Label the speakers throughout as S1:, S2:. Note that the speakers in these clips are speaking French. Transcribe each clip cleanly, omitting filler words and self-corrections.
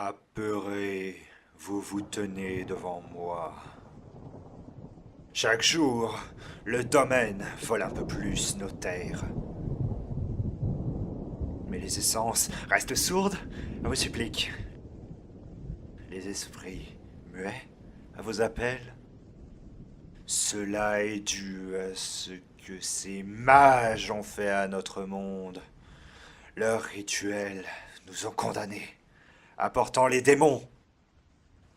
S1: Apeuré, vous vous tenez devant moi. Chaque jour, le domaine vole un peu plus nos terres. Mais les essences restent sourdes à vos suppliques. Les esprits muets à vos appels. Cela est dû à ce que ces mages ont fait à notre monde. Leurs rituels nous ont condamnés, apportant les démons.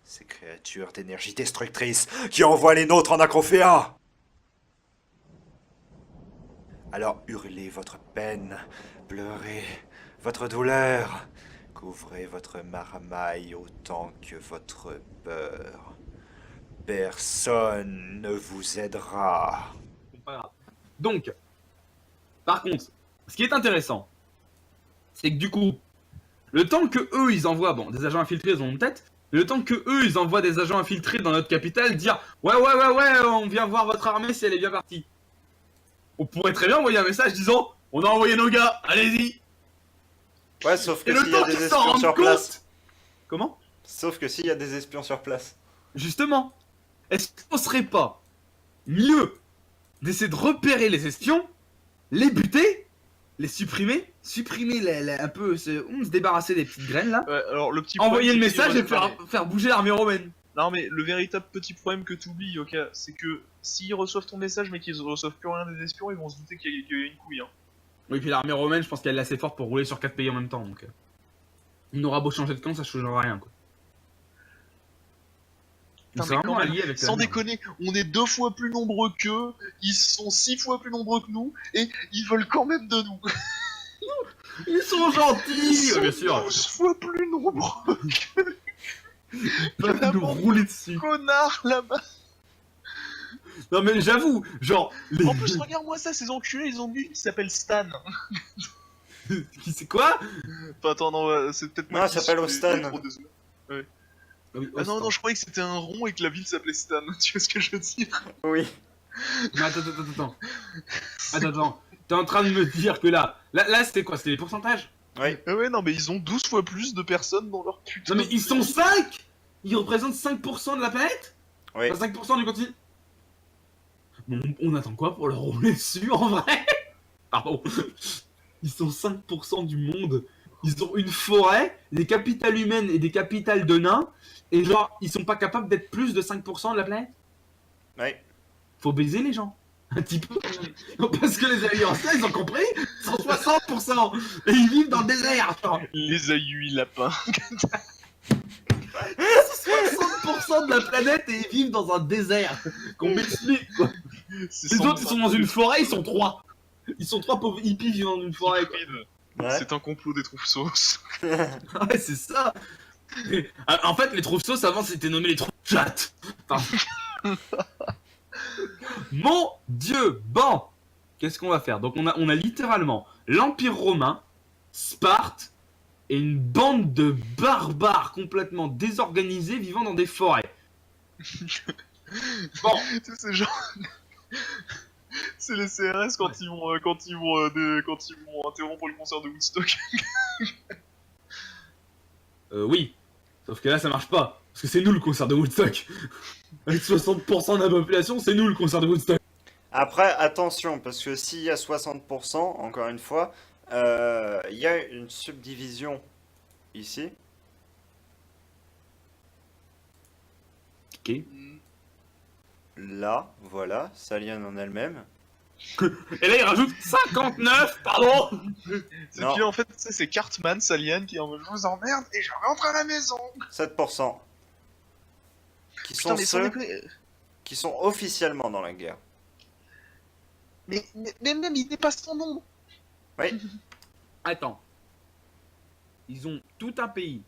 S1: Ces créatures d'énergie destructrice qui envoient les nôtres en acrophéa. Alors hurlez votre peine, pleurez votre douleur, couvrez votre marmaille autant que votre peur. Personne ne vous aidera.
S2: Pas grave. Donc, par contre, ce qui est intéressant, c'est que du coup, le temps que eux ils envoient, bon, des agents infiltrés ils ont une tête, mais le temps que eux ils envoient des agents infiltrés dans notre capitale, dire ouais, on vient voir votre armée si elle est bien partie. On pourrait très bien envoyer un message disant on a envoyé nos gars, allez-y.
S1: Ouais, sauf que
S2: Et le
S1: s'il y a
S2: temps
S1: des
S2: qu'ils s'en
S1: espions
S2: rendent
S1: sur
S2: compte.
S1: place.
S2: Comment?
S1: Sauf que s'il y a des espions sur place.
S2: Justement, est-ce qu'on serait pas mieux d'essayer de repérer les espions, les buter, les supprimer un peu, se débarrasser des petites graines là,
S3: Ouais, alors le petit
S2: envoyer le
S3: problème, c'est
S2: message et
S3: que
S2: faire bouger l'armée romaine.
S3: Non mais le véritable petit problème que t'oublies, ok, c'est que s'ils reçoivent ton message mais qu'ils reçoivent plus rien des espions, ils vont se douter qu'il y a une couille, hein.
S2: Oui, puis l'armée romaine, je pense qu'elle est assez forte pour rouler sur 4 pays en même temps, donc on aura beau changer de camp, ça changera rien quoi.
S3: Putain,
S2: Ils
S3: mais
S2: sont
S3: quand
S2: vraiment
S3: même,
S2: alliés avec
S3: sans
S2: la merde.
S3: déconner, on est 2 fois plus nombreux qu'eux, ils sont 6 fois plus nombreux que nous, et ils veulent quand même de nous.
S2: Ils sont gentils, bien sûr.
S3: 12 fois plus nombreux.
S2: Ils peuvent nous rouler dessus.
S3: Connard là-bas.
S2: Non mais j'avoue, genre,
S3: En plus, regarde-moi ça, ces enculés, ils ont dit qu'ils s'appellent Stan.
S2: qui c'est quoi?
S3: Enfin, attends, non, c'est peut-être moi
S1: Non,
S3: qui
S1: il s'appelle
S3: suis
S1: Austin.
S3: trop désolé.
S2: Ah oui,
S3: Ah non, je croyais que c'était un rond et que la ville s'appelait Stan, tu vois ce que je veux dire?
S1: Oui.
S2: Mais attends. T'es en train de me dire que là c'était quoi? C'était les pourcentages?
S1: Oui.
S3: Ah ouais, non, mais ils ont 12 fois plus de personnes dans leur putain.
S2: Non mais ils sont 5. Ils représentent 5% de la planète.
S1: Oui.
S2: Enfin, 5% du continent. Bon, on attend quoi pour leur rouler dessus en vrai? Pardon. Ils sont 5% du monde. Ils ont une forêt, des capitales humaines et des capitales de nains. Et genre, ils sont pas capables d'être plus de 5% de la planète?
S1: Oui.
S2: Faut baiser les gens. Un petit peu. Parce que les alliances là, ils ont compris. Ils sont 60%. Et ils vivent dans le désert. Genre.
S3: Les aïeux lapins.
S2: 60% de la planète et ils vivent dans un désert. Qu'on m'explique quoi. Les autres ils sont dans une forêt, ils sont 3. Ils sont 3 pauvres hippies vivant dans une forêt quoi.
S1: Ouais.
S3: C'est un complot des trouve-sauce.
S2: Ouais, c'est ça. En fait, les trouve-sauce avant c'était nommé les trouve-chattes. Mon dieu, bon. Qu'est-ce qu'on va faire? Donc on a littéralement l'Empire romain, Sparte et une bande de barbares complètement désorganisés vivant dans des forêts. Bon,
S3: C'est genre. C'est les CRS quand ils vont quand ils vont interrompre le concert de Woodstock.
S2: oui. Sauf que là ça marche pas. Parce que c'est nous le concert de Woodstock. Avec 60% de la population, c'est nous le concert de Woodstock.
S1: Après, attention, parce que s'il y a 60%, encore une fois, il y a une subdivision ici.
S2: Ok.
S1: Là, voilà, Salian en elle-même.
S2: Et là il rajoute 59, pardon.
S3: C'est
S1: Non.
S3: que en fait, tu sais, c'est Cartman, Salian qui est en mode je vous emmerde et je rentre à la maison.
S1: 7%. Qui
S3: Putain,
S1: sont
S3: mais sans
S1: ceux
S3: déconner.
S1: qui sont officiellement dans la guerre.
S3: Mais même il dépasse son nombre.
S1: Oui.
S2: Attends. Ils ont tout un pays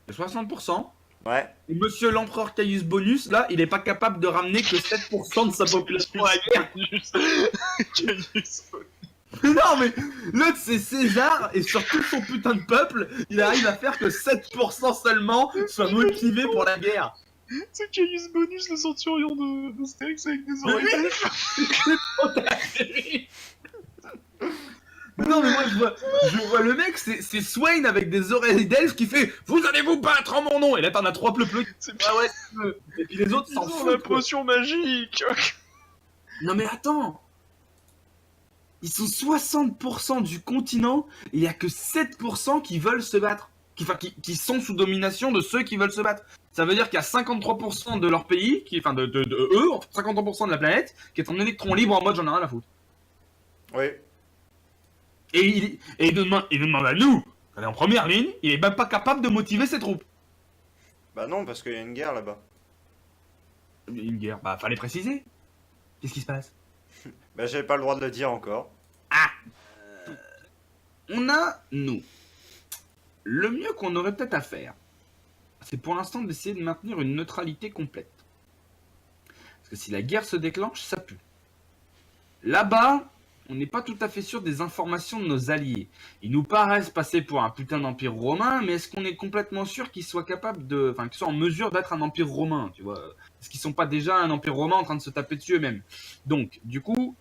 S2: de 60%.
S1: Ouais.
S2: Et monsieur l'empereur Caius Bonus, là, il est pas capable de ramener que 7% de sa population à la guerre. Non, mais l'autre, c'est César, et sur tout son putain de peuple, il arrive à faire que 7% seulement soit motivé pour la guerre.
S3: C'est Caius Bonus, le centurion d'Astérix avec des oreilles.
S2: Non mais moi je vois le mec, c'est Swain avec des oreilles d'elfe qui fait « Vous allez vous battre en mon nom !» Et là t'en as 3 pleu-pleu.
S3: C'est
S2: Ah ouais, tu veux. Et puis les autres
S3: Ils
S2: s'en
S3: ont
S2: foutent.
S3: la
S2: quoi.
S3: potion magique.
S2: Non mais attends. Ils sont 60% du continent et il y a que 7% qui veulent se battre. Qui sont sous domination de ceux qui veulent se battre. Ça veut dire qu'il y a 53% de leur pays, de eux, 53% de la planète, qui est en électron libre en mode j'en ai rien à foutre.
S1: Oui.
S2: Et il nous demande à nous, on est en première ligne, il est même pas capable de motiver ses troupes.
S1: Bah non, parce qu'il y a une guerre là-bas.
S2: Une guerre, bah fallait préciser. Qu'est-ce qui se passe?
S1: Bah j'avais pas le droit de le dire encore.
S2: On a, nous, le mieux qu'on aurait peut-être à faire, c'est pour l'instant d'essayer de maintenir une neutralité complète. Parce que si la guerre se déclenche, ça pue. Là-bas, on n'est pas tout à fait sûr des informations de nos alliés. Ils nous paraissent passer pour un putain d'empire romain, mais est-ce qu'on est complètement sûr qu'ils soient capables de... Enfin, qu'ils soient en mesure d'être un empire romain, tu vois? Est-ce qu'ils sont pas déjà un empire romain en train de se taper dessus eux-mêmes? Donc, du coup,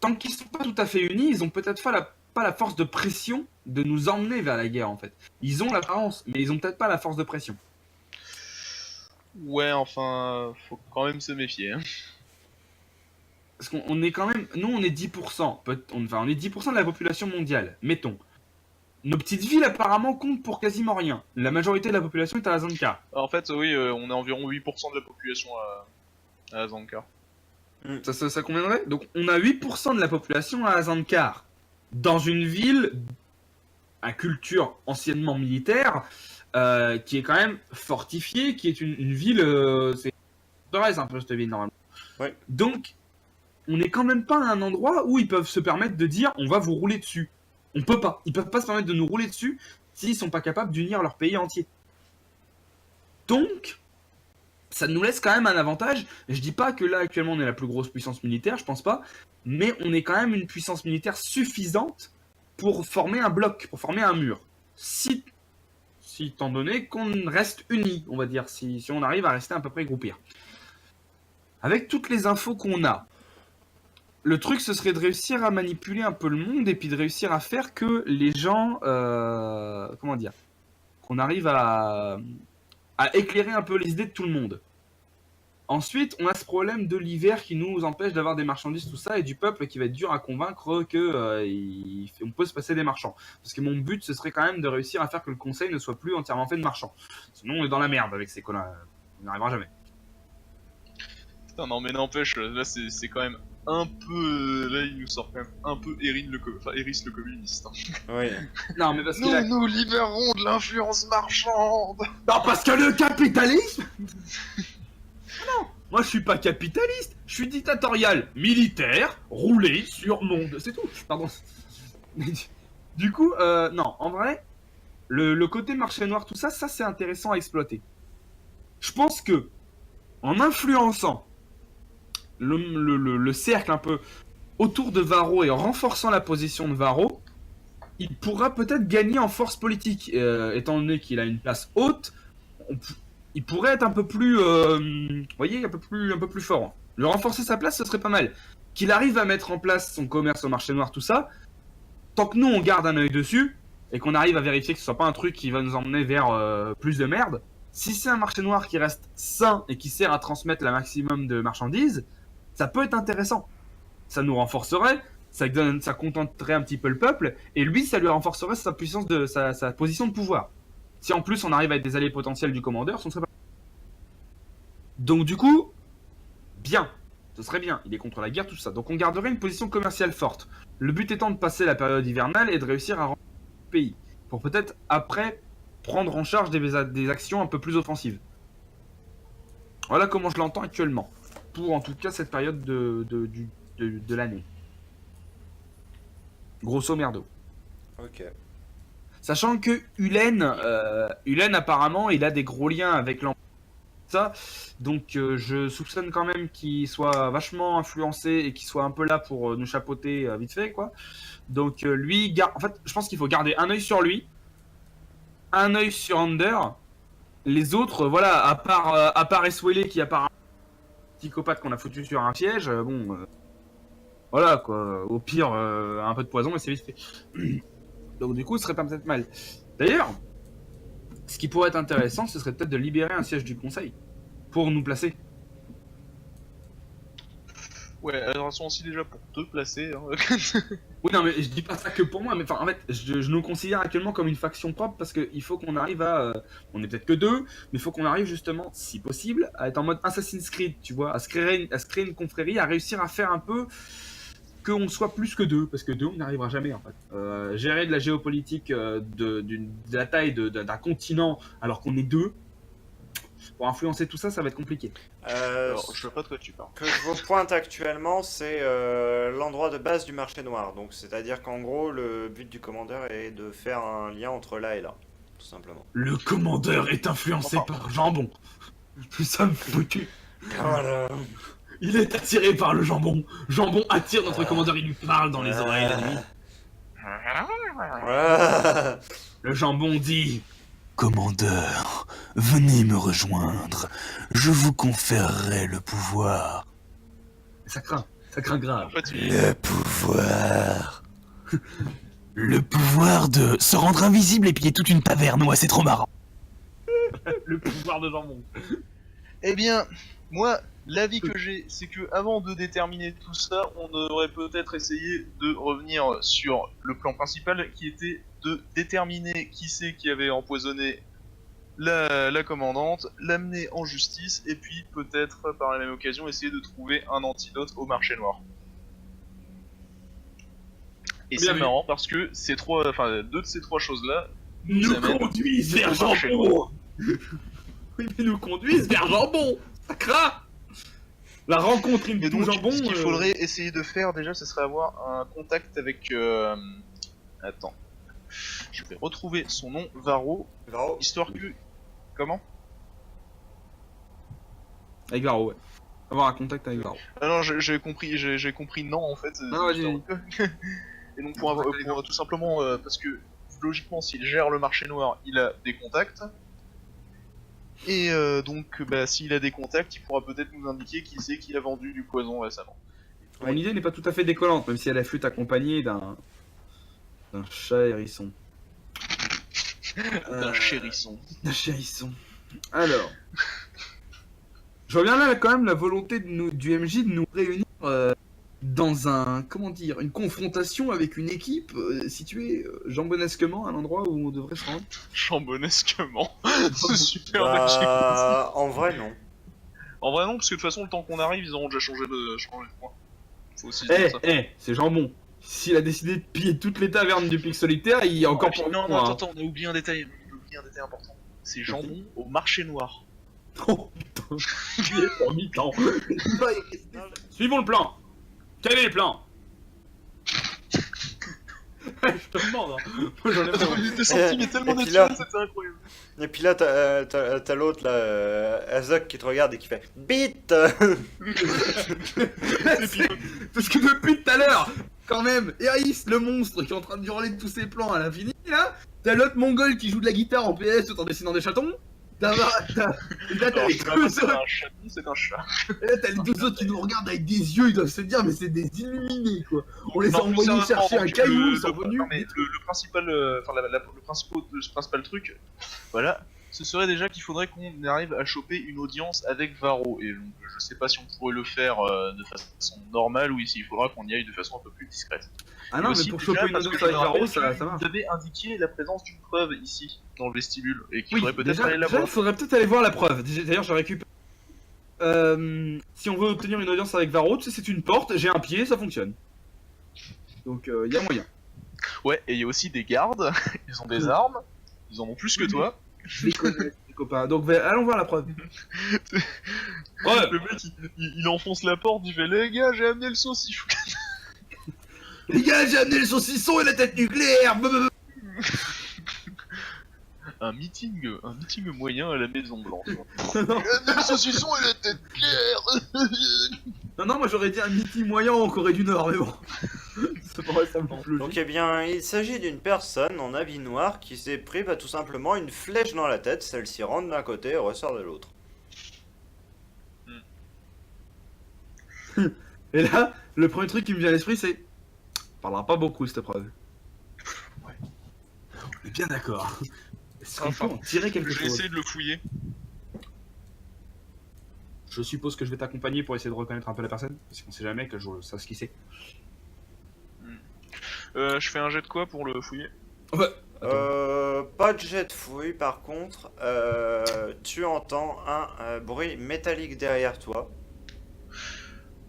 S2: tant qu'ils sont pas tout à fait unis, ils ont peut-être pas la force de pression de nous emmener vers la guerre, en fait. Ils ont l'apparence, mais ils ont peut-être pas la force de pression.
S3: Ouais, enfin, faut quand même se méfier. Hein.
S2: Parce qu'on est quand même... Nous, on est 10%. On est 10% de la population mondiale, mettons. Nos petites villes, apparemment, comptent pour quasiment rien. La majorité de la population est à Azanka.
S3: En fait, oui, on est environ 8% de la population à Zankar.
S2: Ça conviendrait? Donc, on a 8% de la population à Azankar. Dans une ville à culture anciennement militaire, qui est quand même fortifiée, qui est une ville... c'est un peu cette ville, normalement.
S1: Ouais.
S2: Donc, on n'est quand même pas à un endroit où ils peuvent se permettre de dire on va vous rouler dessus. On peut pas. Ils peuvent pas se permettre de nous rouler dessus s'ils sont pas capables d'unir leur pays entier. Donc, ça nous laisse quand même un avantage. Je dis pas que là actuellement on est la plus grosse puissance militaire, je pense pas, mais on est quand même une puissance militaire suffisante pour former un bloc, pour former un mur. Si étant donné qu'on reste unis, on va dire, si on arrive à rester à peu près groupés. Avec toutes les infos qu'on a, le truc, ce serait de réussir à manipuler un peu le monde et puis de réussir à faire que les gens, comment dire, qu'on arrive à éclairer un peu les idées de tout le monde. Ensuite, on a ce problème de l'hiver qui nous empêche d'avoir des marchandises, tout ça, et du peuple qui va être dur à convaincre que on peut se passer des marchands. Parce que mon but, ce serait quand même de réussir à faire que le conseil ne soit plus entièrement fait de marchands. Sinon, on est dans la merde avec ces connards. On n'y arrivera jamais.
S3: Putain, non, mais n'empêche, là, c'est quand même un peu. Là, il nous sort quand même un peu Eris le communiste. Hein.
S1: Oui.
S2: Non, mais parce que
S3: Nous libérons de l'influence marchande.
S2: Non, parce que le capitalisme. Non, moi je suis pas capitaliste, je suis dictatorial, militaire, roulé sur monde, c'est tout. Pardon. Du coup, non, en vrai, le côté marché noir, tout ça, c'est intéressant à exploiter. Je pense que en influençant le cercle un peu autour de Varro et en renforçant la position de Varro, il pourra peut-être gagner en force politique, étant donné qu'il a une place haute. Il pourrait être un peu plus, vous voyez, un peu plus fort. Le renforcer sa place, ce serait pas mal. Qu'il arrive à mettre en place son commerce au marché noir, tout ça. Tant que nous, on garde un œil dessus et qu'on arrive à vérifier que ce soit pas un truc qui va nous emmener vers plus de merde. Si c'est un marché noir qui reste sain et qui sert à transmettre le maximum de marchandises, ça peut être intéressant. Ça nous renforcerait, ça contenterait un petit peu le peuple, et lui, ça lui renforcerait sa puissance sa position de pouvoir. Si en plus on arrive à être des alliés potentiels du commandeur, ce serait pas... Donc du coup, bien, ce serait bien, il est contre la guerre, tout ça. Donc on garderait une position commerciale forte. Le but étant de passer la période hivernale et de réussir à rendre le pays, pour peut-être après prendre en charge des actions un peu plus offensives. Voilà comment je l'entends actuellement, pour en tout cas cette période de l'année. Grosso merdo.
S1: Ok.
S2: Sachant que Hulen apparemment, il a des gros liens avec l'Empire. Ça, donc je soupçonne quand même qu'il soit vachement influencé et qu'il soit un peu là pour nous chapeauter vite fait, quoi. Donc lui, en fait, je pense qu'il faut garder un œil sur lui, un œil sur Under. Les autres, voilà, à part Eswele qui apparemment psychopathe qu'on a foutu sur un piège, bon, Voilà, quoi. Au pire, un peu de poison et c'est vite fait. Donc, du coup, ce serait pas peut-être mal. D'ailleurs, ce qui pourrait être intéressant, ce serait peut-être de libérer un siège du conseil pour nous placer.
S3: Ouais, alors sont aussi déjà pour te placer. Hein.
S2: Oui, non, mais je dis pas ça que pour moi, mais enfin, en fait, je nous considère actuellement comme une faction propre parce qu'il faut qu'on arrive à. On est peut-être que deux, mais il faut qu'on arrive justement, si possible, à être en mode Assassin's Creed, tu vois, à se créer une confrérie, à réussir à faire un peu qu'on soit plus que deux, parce que deux, on n'y arrivera jamais en fait. Gérer de la géopolitique de la taille d'un continent alors qu'on est deux, pour influencer tout ça, ça va être compliqué.
S3: Alors, je vois pas de quoi tu parles.
S4: Que je vous pointe actuellement, c'est l'endroit de base du marché noir. Donc, c'est-à-dire qu'en gros, le but du commandeur est de faire un lien entre là et là, tout simplement.
S2: Le commandeur est influencé par Jambon. Nous sommes foutus.
S4: Voilà.
S2: Il est attiré par le jambon. Jambon attire notre commandeur, il lui parle dans les oreilles la nuit.
S4: Voilà.
S2: Le jambon dit: Commandeur, venez me rejoindre. Je vous conférerai le pouvoir. Ça craint grave.
S3: En fait,
S4: Le pouvoir.
S5: Le pouvoir de se rendre invisible et piller toute une taverne, ouais, c'est trop marrant.
S2: Le pouvoir de jambon.
S3: Eh bien, moi, l'avis que j'ai, c'est que avant de déterminer tout ça, on devrait peut-être essayer de revenir sur le plan principal, qui était de déterminer qui c'est qui avait empoisonné la commandante, l'amener en justice, et puis peut-être par la même occasion essayer de trouver un antidote au marché noir. Et
S2: Bien
S3: c'est
S2: vu.
S3: marrant parce que deux de ces trois choses-là
S2: Nous
S3: amènent
S2: conduisent vers
S3: au marché
S2: jambon. Oui, mais nous conduisent vers jambon. Ça craint. La rencontre
S3: Et
S2: into
S3: donc,
S2: jambon.
S3: ce qu'il faudrait essayer de faire déjà, ce serait avoir un contact avec. Attends. Je vais retrouver son nom, Varro,
S4: Varro.
S3: histoire que. Comment?
S2: Avec Varro, ouais. Avoir un contact avec Varro.
S3: Ah non, j'ai compris non en fait.
S2: Ah, vas-y.
S3: Et donc pour tout simplement parce que logiquement s'il gère le marché noir, il a des contacts. Et donc bah, s'il a des contacts, il pourra peut-être nous indiquer qui c'est qui a vendu du poison récemment.
S2: Mon idée n'est pas tout à fait décollante, même si elle a flûte accompagnée d'un chat hérisson.
S3: D'un chérisson.
S2: D'un chérisson. Alors, je vois bien là quand même la volonté du MJ de nous réunir dans une confrontation avec une équipe située jambonesquement à l'endroit où on devrait se rendre.
S3: Chambonesquement. C'est super magique.
S4: Bah, en vrai, non.
S3: En vrai non, parce que de toute façon le temps qu'on arrive, ils auront déjà changé de point. Faut aussi dire ça.
S2: C'est jambon. S'il a décidé de piller toutes les tavernes du pic solitaire, il y a encore pour
S3: Non,
S2: moi, hein.
S3: attends, on a oublié un détail. Important. C'est jambon au marché noir.
S2: Oh putain, il est pour mi-temps. Suivons le plan. Quel est le plan? Je te demande, hein. Moi j'en ai pas.
S3: J'étais senti mais tellement
S4: et puis
S3: naturel,
S4: là-
S3: c'était incroyable.
S4: Et puis là, t'as l'autre, là, Azok, qui te regarde et qui fait Bite.
S2: Parce que depuis tout à l'heure, quand même, Eris, le monstre qui est en train de hurler de tous ses plans à l'infini, là, t'as l'autre mongol qui joue de la guitare en PS tout en dessinant des chatons, là t'as les deux
S3: C'est
S2: autres,
S3: un chaton, c'est un chat.
S2: et là t'as les deux autres qui nous regardent avec des yeux, ils doivent se dire mais c'est des illuminés quoi. On les a
S3: Non, plus
S2: envoyés
S3: sérieusement,
S2: chercher un
S3: donc,
S2: caillou, ils sont venus.
S3: non, mais le principal, le principal truc, voilà, ce serait déjà qu'il faudrait qu'on arrive à choper une audience avec Varro. Et donc, je sais pas si on pourrait le faire de façon normale ou s'il faudra qu'on y aille de façon un peu plus discrète.
S2: Ah
S3: Et
S2: non,
S3: aussi,
S2: mais pour
S3: déjà,
S2: choper une
S3: parce que
S2: audience
S3: je
S2: avec
S3: me rappelle
S2: Varro,
S3: que
S2: ça marche.
S3: Vous avez indiqué la présence d'une preuve ici, dans le vestibule, et qu'il
S2: Oui,
S3: faudrait peut-être aller la
S2: déjà, il
S3: voir.
S2: faudrait peut-être aller voir la preuve. D'ailleurs, je récupère. Si on veut obtenir une audience avec Varro, tu sais, c'est une porte, j'ai un pied, ça fonctionne. Donc, il y a moyen.
S3: Ouais, et il y a aussi des gardes, ils ont des armes, ils en ont plus que toi.
S2: Je les connais, les copains. Donc, allons voir la preuve. Ouais.
S3: Le mec, il enfonce la porte, il fait les gars, j'ai amené le saucisson.
S2: Les gars, j'ai amené le saucisson et la tête nucléaire.
S3: un meeting moyen à la Maison Blanche.
S2: Non,
S3: Le saucisson et la tête claire.
S2: non, moi j'aurais dit un meeting moyen en Corée du Nord, mais bon. Ça pourrait ça me plus
S4: Donc, eh bien, il s'agit d'une personne en habit noir qui s'est pris tout simplement une flèche dans la tête. Celle-ci rentre d'un côté et ressort de l'autre.
S2: Et là, le premier truc qui me vient à l'esprit, c'est... On parlera pas beaucoup, cette preuve.
S3: Ouais.
S2: On est bien d'accord. Est-ce qu'on
S3: Enfin,
S2: peut en tirer quelque
S3: Je vais
S2: chose?
S3: essayer de le fouiller.
S2: Je suppose que je vais t'accompagner pour essayer de reconnaître un peu la personne, parce qu'on sait jamais que je sache ce qui c'est.
S3: Je fais un jet de quoi pour le fouiller?
S2: Oh bah,
S4: Pas de jet de fouille, par contre, tu entends un bruit métallique derrière toi.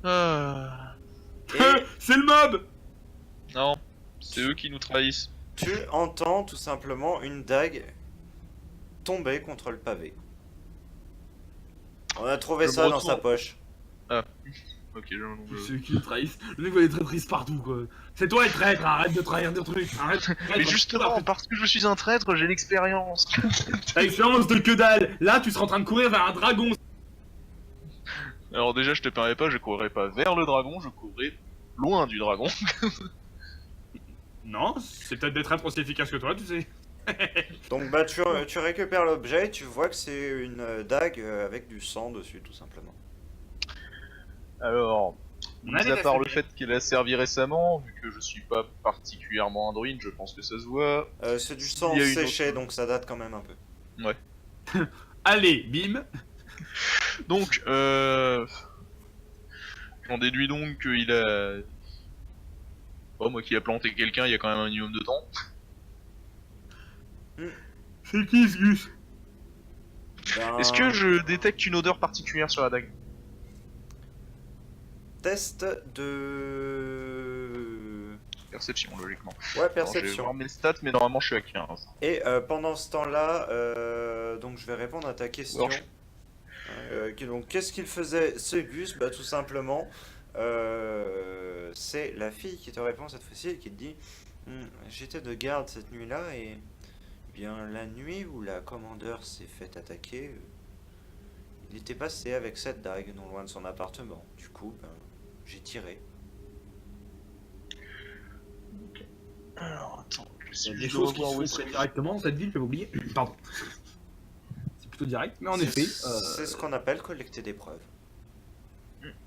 S4: Et
S2: c'est le mob!
S3: Non, c'est eux qui nous trahissent.
S4: tu entends tout simplement une dague tomber contre le pavé. On a trouvé
S3: Je
S4: ça
S3: me
S4: dans sa
S3: retrouve.
S4: poche.
S3: Ok, je...
S2: Ceux qui le trahissent. Le mec va être traîtrise partout, quoi. C'est toi le traître, arrête de trahir des trucs. Arrête.
S3: Mais justement, parce que je suis un traître, j'ai l'expérience.
S2: T'as expérience de que dalle. Là, tu seras en train de courir vers un dragon.
S3: Alors déjà, je te permets pas, je courrais pas vers le dragon, je courrais loin du dragon.
S2: Non, c'est peut-être des traîtres aussi efficaces que toi, tu sais.
S4: Donc bah tu récupères l'objet et tu vois que c'est une dague avec du sang dessus tout simplement.
S3: Alors,
S2: On a
S3: mis
S2: des
S3: à part le
S2: affaires.
S3: fait qu'elle a servi récemment, vu que je suis pas particulièrement un druide, je pense que ça se voit.
S4: C'est du sang
S3: Il y a une
S4: séché
S3: autre-
S4: donc ça date quand même un peu.
S2: Allez, bim.
S3: Donc, j'en déduis donc qu'il a... Oh, moi qui a planté quelqu'un il y a quand même un minimum de temps.
S2: C'est qui ce Gus?
S4: Ben,
S3: Est-ce que je détecte une odeur particulière sur la dague?
S4: Test de...
S3: Perception, logiquement.
S4: Ouais,
S3: Alors, je vais
S4: perception.
S3: voir mes stats, mais normalement je suis à 15.
S4: Et pendant ce temps-là, donc je vais répondre à ta question.
S3: Alors,
S4: Donc qu'est-ce qu'il faisait ce Gus? Bah tout simplement, c'est la fille qui te répond cette fois-ci et qui te dit j'étais de garde cette nuit-là et bien la nuit où la commandeur s'est fait attaquer, il était passé avec cette dague non loin de son appartement. Du coup, ben, j'ai tiré.
S3: Alors, attends,
S2: Il y a des choses qui se font très directement dans cette ville, j'avais oublié. Pardon. C'est plutôt direct, mais en effet,
S4: C'est ce qu'on appelle collecter des preuves.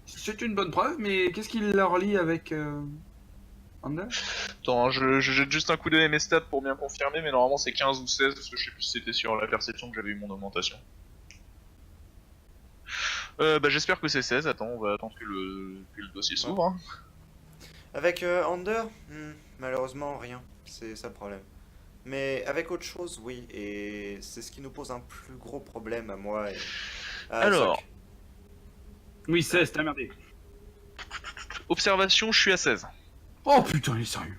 S2: c'est une bonne preuve, mais qu'est-ce qui leur lie avec Ander?
S3: Attends, je jette juste un coup d'œil à mes stats pour bien confirmer, mais normalement c'est 15 ou 16, parce que je sais plus si c'était sur la perception que j'avais eu mon augmentation. Bah j'espère que c'est 16, attends, on va attendre que le dossier s'ouvre. Hein.
S4: Avec Ander, malheureusement rien, c'est ça le problème. Mais avec autre chose, oui, et c'est ce qui nous pose un plus gros problème à moi et à
S3: Alors.
S4: Azok.
S2: Oui, 16, t'as merdé.
S3: Observation, je suis à 16.
S2: Oh putain, il est sérieux.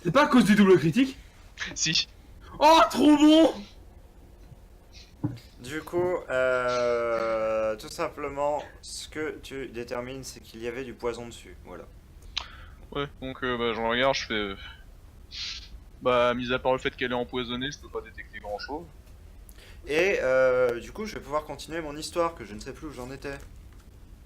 S2: C'est pas à cause du double critique?
S3: Si.
S2: Oh, trop bon!
S4: Du coup, tout simplement, ce que tu détermines, c'est qu'il y avait du poison dessus, voilà.
S3: Ouais, donc bah, je regarde, je fais... Bah, mis à part le fait qu'elle est empoisonnée, je peux pas détecter grand chose.
S4: Et du coup, je vais pouvoir continuer mon histoire, que je ne sais plus où j'en étais.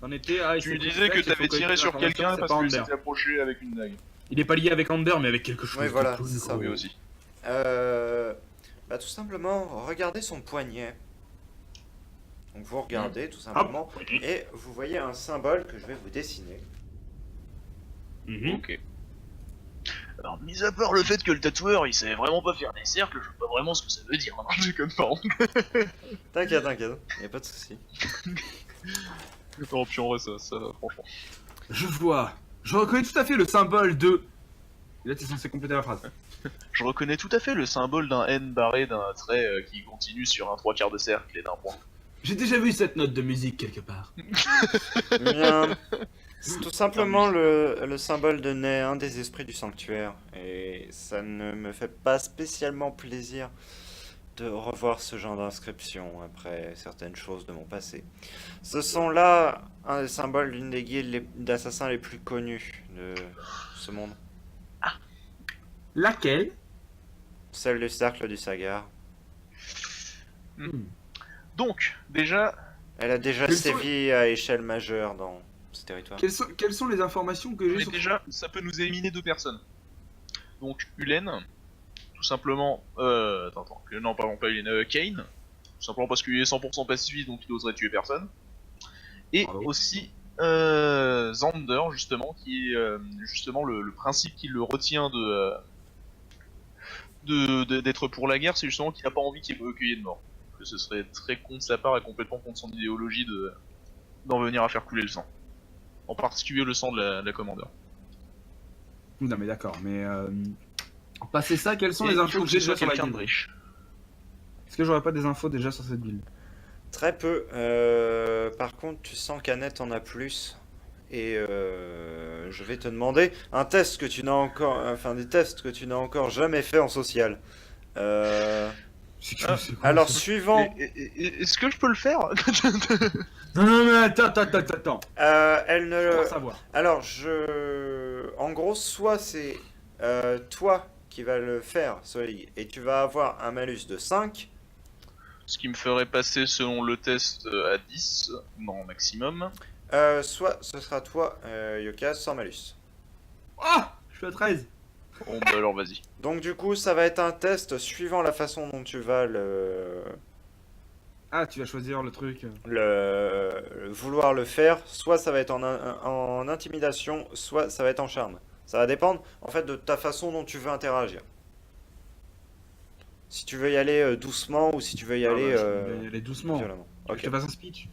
S2: T'en étais à...
S3: Tu disais que t'avais tiré sur quelqu'un parce qu'il s'était approché avec une dague.
S2: Il est pas lié avec Ander, mais avec quelque chose.
S4: Oui, voilà,
S2: de plus
S4: c'est ça.
S2: gros.
S3: Oui aussi.
S4: Bah, tout simplement, regardez son poignet. Donc vous regardez tout simplement,
S2: Hop.
S4: et vous voyez un symbole que je vais vous dessiner.
S2: Mhm.
S3: Ok. Alors, mis à part le fait que le tatoueur il savait vraiment pas faire des cercles, je sais pas vraiment ce que ça veut dire. Non, je déconne pas.
S4: T'inquiète, y a pas de souci.
S3: Non, puis en vrai, ça franchement.
S2: Je vois. Je reconnais tout à fait le symbole de... Là, t'es censé compléter la phrase.
S3: Je reconnais tout à fait le symbole d'un N barré d'un trait qui continue sur un 3/4 de cercle et d'un point.
S2: J'ai déjà vu cette note de musique quelque part.
S4: Bien. C'est tout simplement le symbole de nez, un des esprits du sanctuaire. Et ça ne me fait pas spécialement plaisir de revoir ce genre d'inscription après certaines choses de mon passé. Ce sont là un des symboles d'une des guildes d'assassins les plus connus de ce monde.
S2: Laquelle?
S4: Celle du cercle du Sagar.
S3: Donc, déjà,
S4: Elle a déjà
S2: Quels sont-
S4: sévi à échelle majeure dans ce territoire.
S2: Quelles sont les informations que j'ai
S3: mais
S2: sur...
S3: déjà, ça peut nous éliminer deux personnes. Donc, Ulen, tout simplement, non, pardon, pas Ulen, Kane, tout simplement parce qu'il est 100% pacifiste, donc il n'oserait tuer personne. Et
S2: Bravo.
S3: aussi Xander, justement, qui est justement le principe qui le retient d'être pour la guerre, c'est justement qu'il n'a pas envie qu'il y ait de mort. Que ce serait très con de sa part et complètement contre son idéologie d'en venir à faire couler le sang. En particulier le sang de la commandeur.
S2: Non mais d'accord, mais passer ça, quelles sont
S3: Et
S2: les
S3: il
S2: infos
S3: faut
S2: que
S3: que
S2: j'ai
S3: ce soit
S2: déjà sur la
S3: quelqu'un de
S2: guilde?
S3: riche.
S2: Est-ce que j'aurais pas des infos déjà sur cette guilde?
S4: Très peu. Par contre, tu sens qu'Annette en a plus. Et je vais te demander un test que tu n'as encore, enfin des tests que tu n'as encore jamais fait en social. Euh,
S2: C'est
S3: Ah,
S2: c'est quoi,
S4: alors
S2: ça?
S4: suivant,
S3: Est-ce que je peux le faire?
S2: Non, non, mais attends.
S4: elle
S2: Je
S4: ne.
S2: veux savoir.
S4: Alors en gros, soit c'est toi qui vas le faire, Soleil, et tu vas avoir un malus de 5.
S3: Ce qui me ferait passer selon le test à 10, non maximum.
S4: Soit ce sera toi, Yoka, sans malus.
S2: Ah, je suis à 13.
S3: Bon bah alors vas-y.
S4: Donc du coup, ça va être un test suivant la façon dont tu vas
S2: Ah, tu vas choisir le truc.
S4: vouloir le faire. Soit ça va être en intimidation, soit ça va être en charme. Ça va dépendre en fait de ta façon dont tu veux interagir. Si tu veux y aller doucement ou si tu veux y aller
S2: Je vais y aller doucement.
S4: violemment.
S2: Tu veux que
S4: Ok.
S2: je te fasse un speech?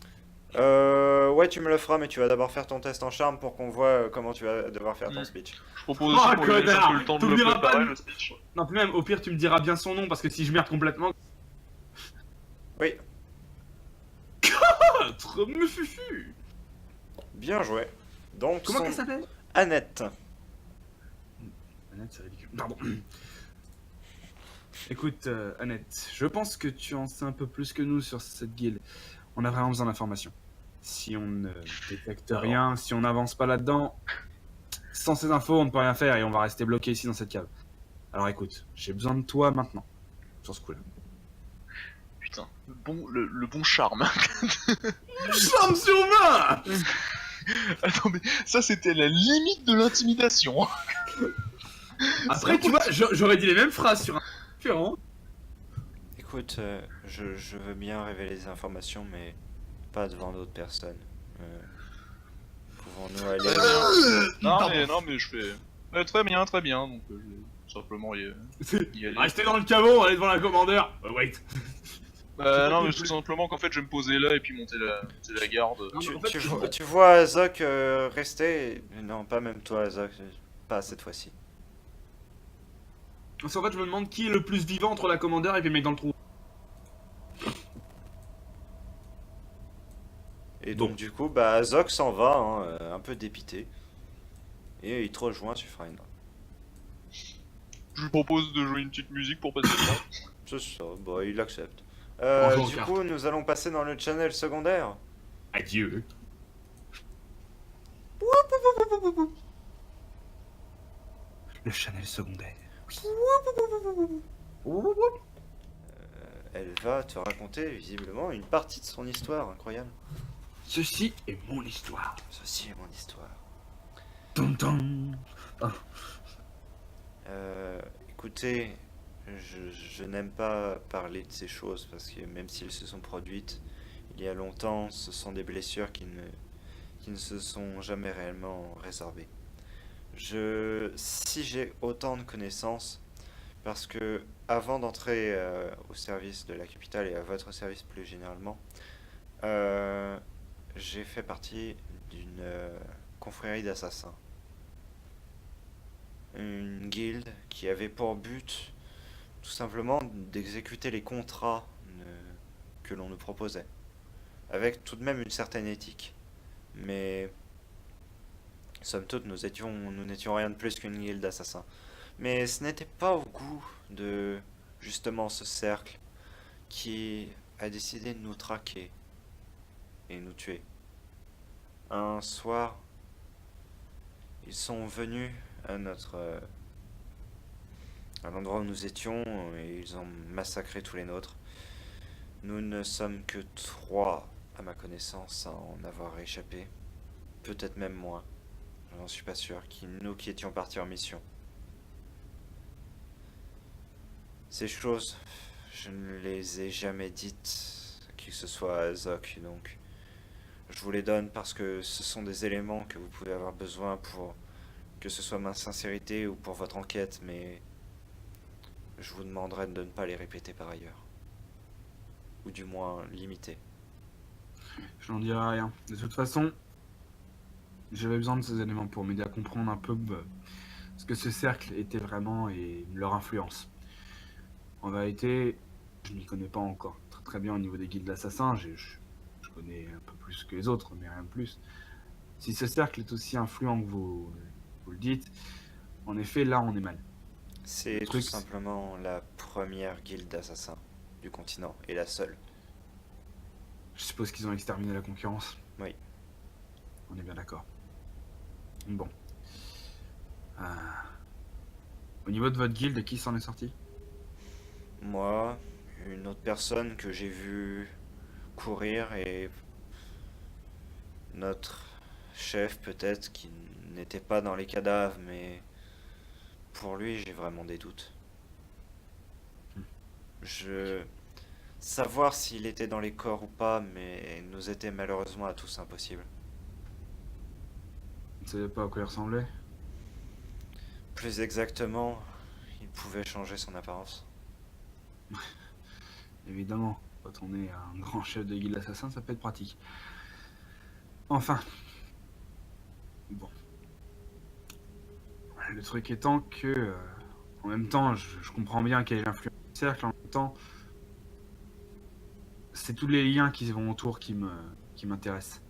S4: Ouais, tu me le feras, mais tu vas d'abord faire ton test en charme pour qu'on voit comment tu vas devoir faire ton
S3: Mm.
S4: speech.
S3: Je propose aussi
S2: Oh,
S3: qu'on lui laisse un
S2: connard,
S3: peu le temps de le
S2: t'oublieras pas
S3: préparer
S2: de-
S3: le speech.
S2: Non, puis même, au pire, tu me diras bien son nom parce que si je merde complètement.
S4: Oui,
S2: Ah, trop me fufu.
S4: bien joué. Donc,
S2: Comment
S4: son-
S2: qu'elle s'appelle?
S4: Annette.
S2: Annette, c'est ridicule. Pardon. Écoute, Annette, je pense que tu en sais un peu plus que nous sur cette guilde. On a vraiment besoin d'informations. Si on ne détecte rien, si on n'avance pas là-dedans, sans ces infos, on ne peut rien faire et on va rester bloqué ici dans cette cave. Alors écoute, j'ai besoin de toi maintenant, sur ce coup-là.
S3: Putain, le bon charme.
S2: Charme sur 20.
S3: Attends mais ça c'était la limite de l'intimidation.
S2: Après, tu vois, j'aurais dit les mêmes phrases sur un différent.
S4: Écoute, je veux bien révéler des informations, mais pas devant d'autres personnes. Pouvons-nous aller...
S3: Non mais je fais très bien donc je vais simplement y aller.
S2: Restez dans le caveau, allez devant la commandeur. Wait.
S3: Non mais tout simplement qu'en fait je vais me poser là et puis monter la garde.
S2: Non,
S4: Tu,
S2: en fait,
S4: tu
S2: je
S4: vois,
S2: vois-
S4: tu vois Azok rester... Non, pas même toi, Azok. Pas cette fois-ci.
S2: Parce qu'en fait, je me demande qui est le plus vivant entre la commandeur et puis le mec dans le trou.
S4: Et
S2: Bon.
S4: donc du coup, bah Azok s'en va, hein, un peu dépité. Et il te rejoint, Suffrine.
S3: Je lui propose de jouer une petite musique pour passer le temps.
S4: C'est ça, bah il accepte.
S2: Bonjour,
S4: Du
S2: carte.
S4: coup, nous allons passer dans le channel secondaire.
S2: Adieu. Le Chanel secondaire.
S4: Elle va te raconter visiblement une partie de son histoire incroyable.
S2: Ceci est mon histoire.
S4: Ceci est mon histoire.
S2: Tum tum.
S4: Écoutez, je n'aime pas parler de ces choses parce que même si elles se sont produites il y a longtemps, ce sont des blessures qui ne se sont jamais réellement résorbées. Si j'ai autant de connaissances, parce que avant d'entrer au service de la capitale et à votre service plus généralement, j'ai fait partie d'une confrérie d'assassins. Une guilde qui avait pour but tout simplement d'exécuter les contrats que l'on nous proposait, avec tout de même une certaine éthique. Mais somme toute, nous n'étions rien de plus qu'une guilde d'assassins. Mais ce n'était pas au goût de justement ce cercle qui a décidé de nous traquer et nous tuer. Un soir, ils sont venus à à l'endroit où nous étions et ils ont massacré tous les nôtres. Nous ne sommes que 3 à ma connaissance à en avoir échappé. Peut-être même moins. Je n'en suis pas sûr. Nous qui étions partis en mission. Ces choses, je ne les ai jamais dites, à qui que ce soit à Azok, donc Je vous les donne parce que ce sont des éléments que vous pouvez avoir besoin pour que ce soit ma sincérité ou pour votre enquête, mais je vous demanderai de ne pas les répéter par ailleurs. Ou du moins limiter.
S2: Je n'en dirai rien. De toute façon, j'avais besoin de ces éléments pour m'aider à comprendre un peu ce que ce cercle était vraiment et leur influence. En vérité, je m'y connais pas encore très, très bien au niveau des guildes d'assassins. Je connais un peu plus que les autres, mais rien de plus. Si ce cercle est aussi influent que vous le dites, en effet, là, on est mal.
S4: C'est
S2: Le
S4: tout
S2: truc,
S4: simplement la première guilde d'assassins du continent, et la seule.
S2: je suppose qu'ils ont exterminé la concurrence.
S4: Oui.
S2: On est bien d'accord. Bon. Au niveau de votre guilde, qui s'en est sorti?
S4: Moi, une autre personne que j'ai vue courir et notre chef peut-être qui n'était pas dans les cadavres, mais pour lui j'ai vraiment des doutes. Je savoir s'il était dans les corps ou pas, mais nous était malheureusement à tous impossible.
S2: Vous ne savez pas à quoi il ressemblait?
S4: Plus exactement, il pouvait changer son apparence.
S2: Évidemment, quand on est un grand chef de guilde assassin, ça peut être pratique. Enfin. Bon. Le truc étant que, en même temps, je comprends bien quelle est l'influence du cercle, en même temps, c'est tous les liens qui vont autour qui m'intéressent.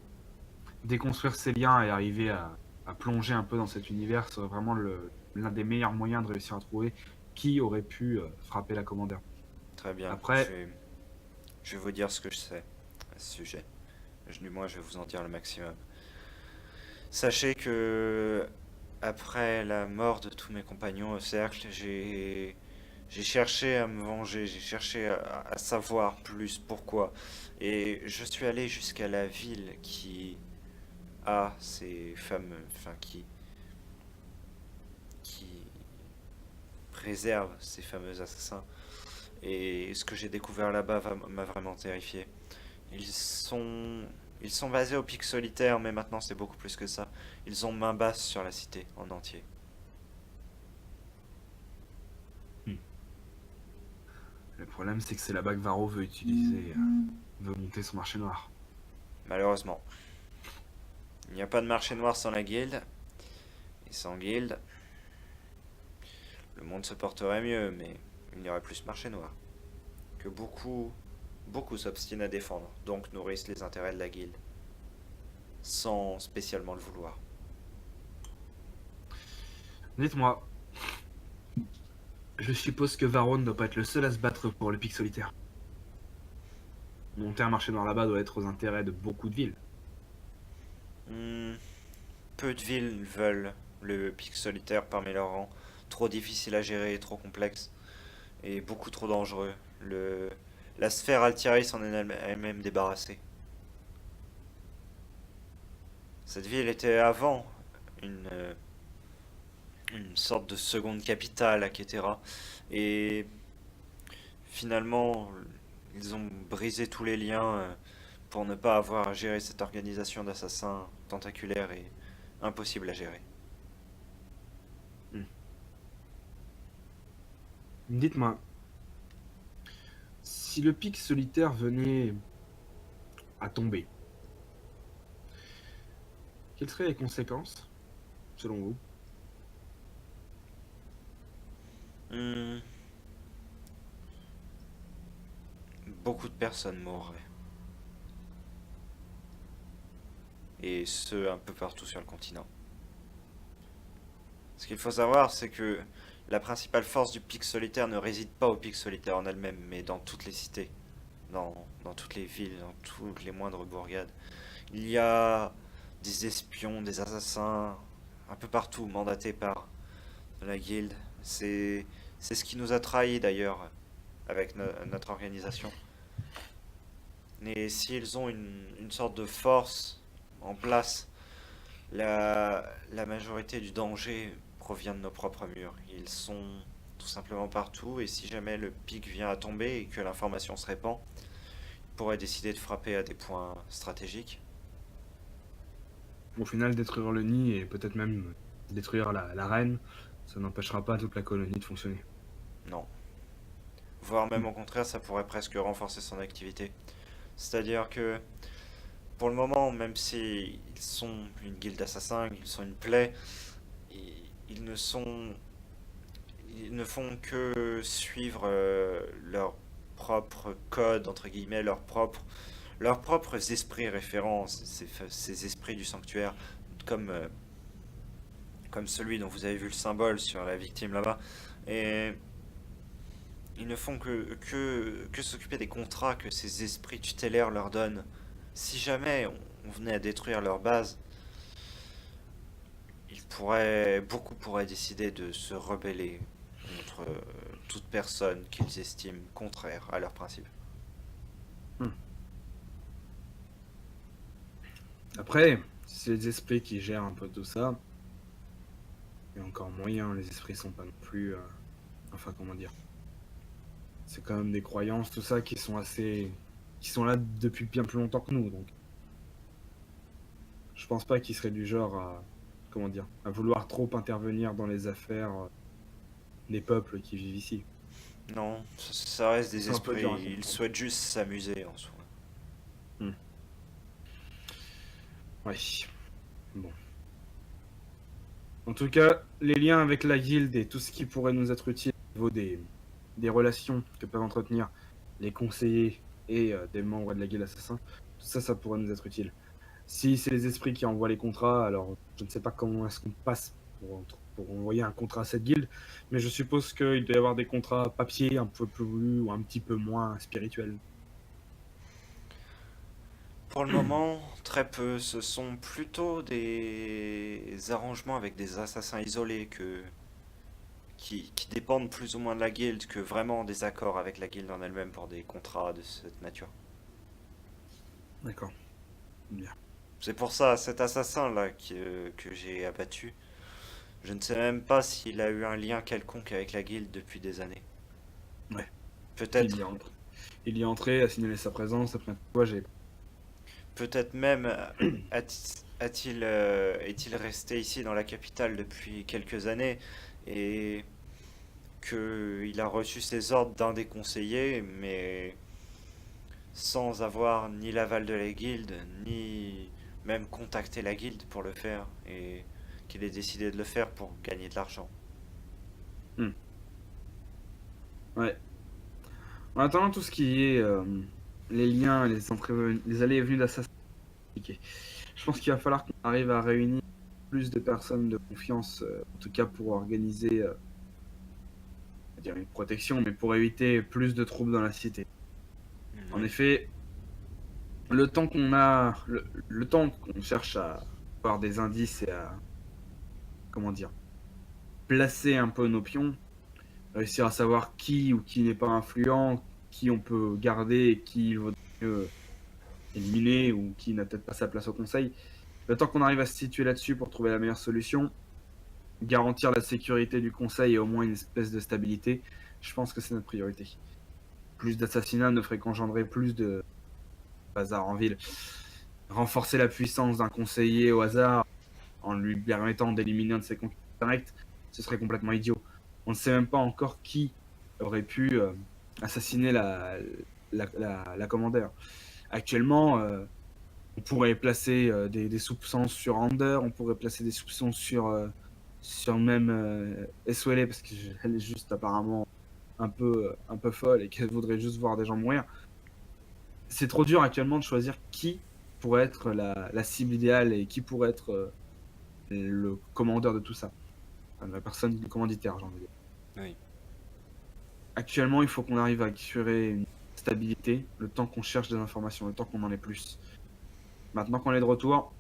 S2: Déconstruire ces liens et arriver à plonger un peu dans cet univers serait vraiment l'un des meilleurs moyens de réussir à trouver qui aurait pu frapper la commandeur.
S4: Très bien.
S2: Après-
S4: Je vais vous dire ce que je sais à ce sujet. Du moins, je vais vous en dire le maximum. Sachez que après la mort de tous mes compagnons au cercle, j'ai cherché à me venger, j'ai cherché à savoir plus pourquoi. Et je suis allé jusqu'à la ville qui a ces fameux, enfin qui préserve ces fameux assassins. Et ce que j'ai découvert là-bas m'a vraiment terrifié. Ils sont, ils sont basés au pic solitaire, mais maintenant c'est beaucoup plus que ça. Ils ont main basse sur la cité en entier.
S2: Le problème, c'est que c'est là-bas que Varro veut utiliser, veut monter son marché noir.
S4: Malheureusement. Il n'y a pas de marché noir sans la guilde. Et sans guilde, le monde se porterait mieux, mais il n'y aurait plus de marché noir. Que beaucoup s'obstinent à défendre, donc nourrissent les intérêts de la guilde. Sans spécialement le vouloir.
S2: Dites-moi, je suppose que Varro ne doit pas être le seul à se battre pour le pic solitaire. Monter un marché noir là-bas doit être aux intérêts de beaucoup de villes.
S4: Peu de villes veulent le pic solitaire parmi leurs rangs. Trop difficile à gérer, trop complexe et beaucoup trop dangereux. La sphère Altieri s'en est elle-même débarrassée. Cette ville était avant une, une sorte de seconde capitale à Ketera. Et finalement, ils ont brisé tous les liens pour ne pas avoir à gérer cette organisation d'assassins tentaculaires et impossible à gérer.
S2: Dites-moi, si le pic solitaire venait à tomber, quelles seraient les conséquences, selon vous?
S4: Hmm. Beaucoup de personnes mourraient. Et ce, un peu partout sur le continent. Ce qu'il faut savoir, c'est que la principale force du pic solitaire ne réside pas au pic solitaire en elle-même, mais dans toutes les cités, dans toutes les villes, dans toutes les moindres bourgades. Il y a des espions, des assassins, un peu partout, mandatés par la guilde. C'est ce qui nous a trahis d'ailleurs avec notre organisation. Et s'ils ont une sorte de force en place, la majorité du danger provient de nos propres murs. Ils sont tout simplement partout, et si jamais le pic vient à tomber et que l'information se répand, ils pourraient décider de frapper à des points stratégiques.
S2: Au final, détruire le nid et peut-être même détruire la reine, ça n'empêchera pas toute la colonie de fonctionner.
S4: Non. Voire même au contraire, ça pourrait presque renforcer son activité. C'est-à-dire que, pour le moment, même si ils sont une guilde d'assassins, ils sont une plaie, ils, ils ne sont... Ils ne font que suivre leur propre code, entre guillemets, leurs propres esprits référents, ces esprits du sanctuaire, comme, comme celui dont vous avez vu le symbole sur la victime là-bas. Et ils ne font que s'occuper des contrats que ces esprits tutélaires leur donnent. Si jamais on venait à détruire leur base, beaucoup pourraient décider de se rebeller contre toute personne qu'ils estiment contraire à leurs principes.
S2: Après, c'est les esprits qui gèrent un peu tout ça. Il y a encore moyen, les esprits sont pas non plus... enfin, comment dire. C'est quand même des croyances, tout ça, qui sont là depuis bien plus longtemps que nous, donc... Je pense pas qu'ils seraient du genre à... Comment dire, à vouloir trop intervenir dans les affaires des peuples qui vivent ici.
S4: Non, ça reste des
S2: C'est un peu
S4: esprits,
S2: dur à
S4: ils
S2: comprendre.
S4: souhaitent juste s'amuser en soi.
S2: Ouais. Bon. En tout cas, les liens avec la guilde et tout ce qui pourrait nous être utile au niveau des relations que peuvent entretenir les conseillers et des membres de la guilde assassin, tout ça, ça pourrait nous être utile. Si c'est les esprits qui envoient les contrats, alors je ne sais pas comment est-ce qu'on passe pour envoyer un contrat à cette guilde, mais je suppose qu'il doit y avoir des contrats papier un peu plus ou un petit peu moins spirituels.
S4: Pour le moment, très peu. Ce sont plutôt des arrangements avec des assassins isolés qui dépendent plus ou moins de la guilde que vraiment des accords avec la guilde en elle-même pour des contrats de cette nature.
S2: D'accord. Bien.
S4: C'est pour ça, cet assassin-là que j'ai abattu, je ne sais même pas s'il a eu un lien quelconque avec la guilde depuis des années.
S2: Ouais.
S4: Peut-être,
S2: Il y est entré, a signalé sa présence, après quoi j'ai...
S4: peut-être même est-il resté ici dans la capitale depuis quelques années et qu'il a reçu ses ordres d'un des conseillers, mais sans avoir ni l'aval de la guilde, ni même contacté la guilde pour le faire, et qu'il ait décidé de le faire pour gagner de l'argent.
S2: Ouais. En attendant tout ce qui est les liens, les allées et venues d'Assassin, compliqué. Je pense qu'il va falloir qu'on arrive à réunir plus de personnes de confiance, en tout cas pour organiser, on va dire une protection, mais pour éviter plus de troubles dans la cité. En
S4: Oui.
S2: effet, le temps qu'on a, le temps qu'on cherche à avoir des indices et à, comment dire, placer un peu nos pions, réussir à savoir qui ou qui n'est pas influent, qui on peut garder et qui il vaut mieux éliminer ou qui n'a peut-être pas sa place au conseil. Le temps qu'on arrive à se situer là-dessus pour trouver la meilleure solution, garantir la sécurité du conseil et au moins une espèce de stabilité, je pense que c'est notre priorité. Plus d'assassinats ne ferait qu'engendrer plus de bazar en ville. Renforcer la puissance d'un conseiller au hasard en lui permettant d'éliminer un de ses concurrents directs, ce serait complètement idiot. On ne sait même pas encore qui aurait pu assassiner la commandeur. Actuellement, on pourrait placer des soupçons sur Ander, on pourrait placer des soupçons sur même SOLA parce qu'elle est juste apparemment un peu folle et qu'elle voudrait juste voir des gens mourir. C'est trop dur actuellement de choisir qui pourrait être la cible idéale et qui pourrait être le commandeur de tout ça. Enfin, la personne, le commanditaire, j'ai envie de dire.
S4: Oui.
S2: Actuellement, il faut qu'on arrive à assurer une stabilité, le temps qu'on cherche des informations, le temps qu'on en ait plus. Maintenant qu'on est de retour,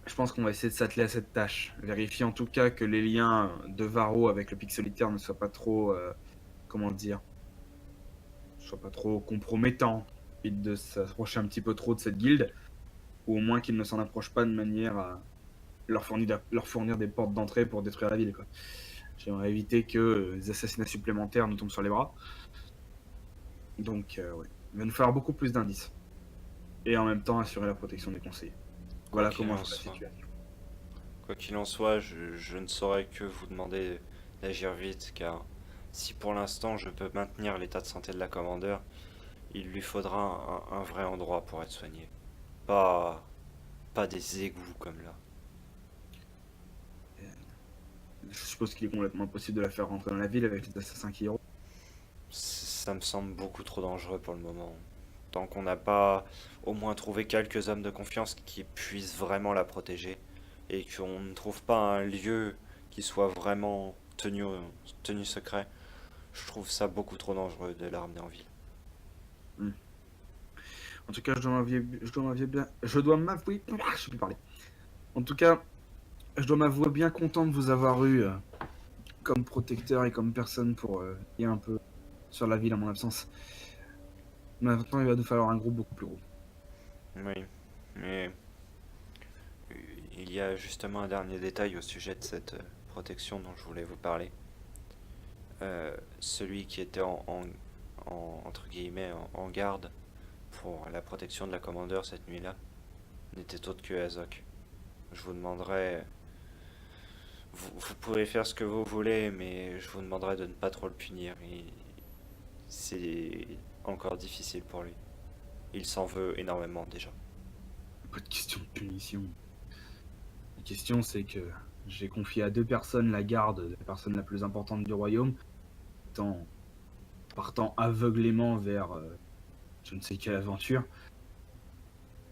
S2: je pense qu'on va essayer de s'atteler à cette tâche. Vérifier en tout cas que les liens de Varro avec le Pixelitaire ne soient pas trop, comment dire, soient pas trop compromettants, et de s'approcher un petit peu trop de cette guilde, ou au moins qu'ils ne s'en approchent pas de manière à leur fournir des portes d'entrée pour détruire la ville, quoi. J'aimerais éviter que les assassinats supplémentaires nous tombent sur les bras. Donc, ouais. Il va nous falloir beaucoup plus d'indices. Et en même temps, assurer la protection des conseillers. Voilà
S4: qu'il
S2: comment
S4: en
S2: je vois la
S4: soit.
S2: situation.
S4: Quoi qu'il en soit, je ne saurais que vous demander d'agir vite, car si pour l'instant je peux maintenir l'état de santé de la commandeur, il lui faudra un vrai endroit pour être soigné. Pas, pas des égouts comme là.
S2: Je suppose qu'il est complètement impossible de la faire rentrer dans la ville avec les assassins qui y auront.
S4: Ça me semble beaucoup trop dangereux pour le moment. Tant qu'on n'a pas au moins trouvé quelques hommes de confiance qui puissent vraiment la protéger, et qu'on ne trouve pas un lieu qui soit vraiment tenu secret, je trouve ça beaucoup trop dangereux de la ramener en ville.
S2: En tout cas, je dois m'avouer, je sais plus parler. En tout cas, je dois m'avouer bien content de vous avoir eu comme protecteur et comme personne pour y un peu sur la ville en mon absence. Maintenant, il va nous falloir un groupe beaucoup plus gros.
S4: Oui, mais il y a justement un dernier détail au sujet de cette protection dont je voulais vous parler. Celui qui était entre guillemets en garde pour la protection de la commandeur cette nuit-là n'était autre que Azok. Je vous demanderai, vous pouvez faire ce que vous voulez, mais je vous demanderai de ne pas trop le punir. C'est encore difficile pour lui. Il s'en veut énormément déjà.
S2: Pas de question de punition. La question, c'est que j'ai confié à 2 personnes la garde de la personne la plus importante du royaume, partant aveuglément vers je ne sais quelle aventure.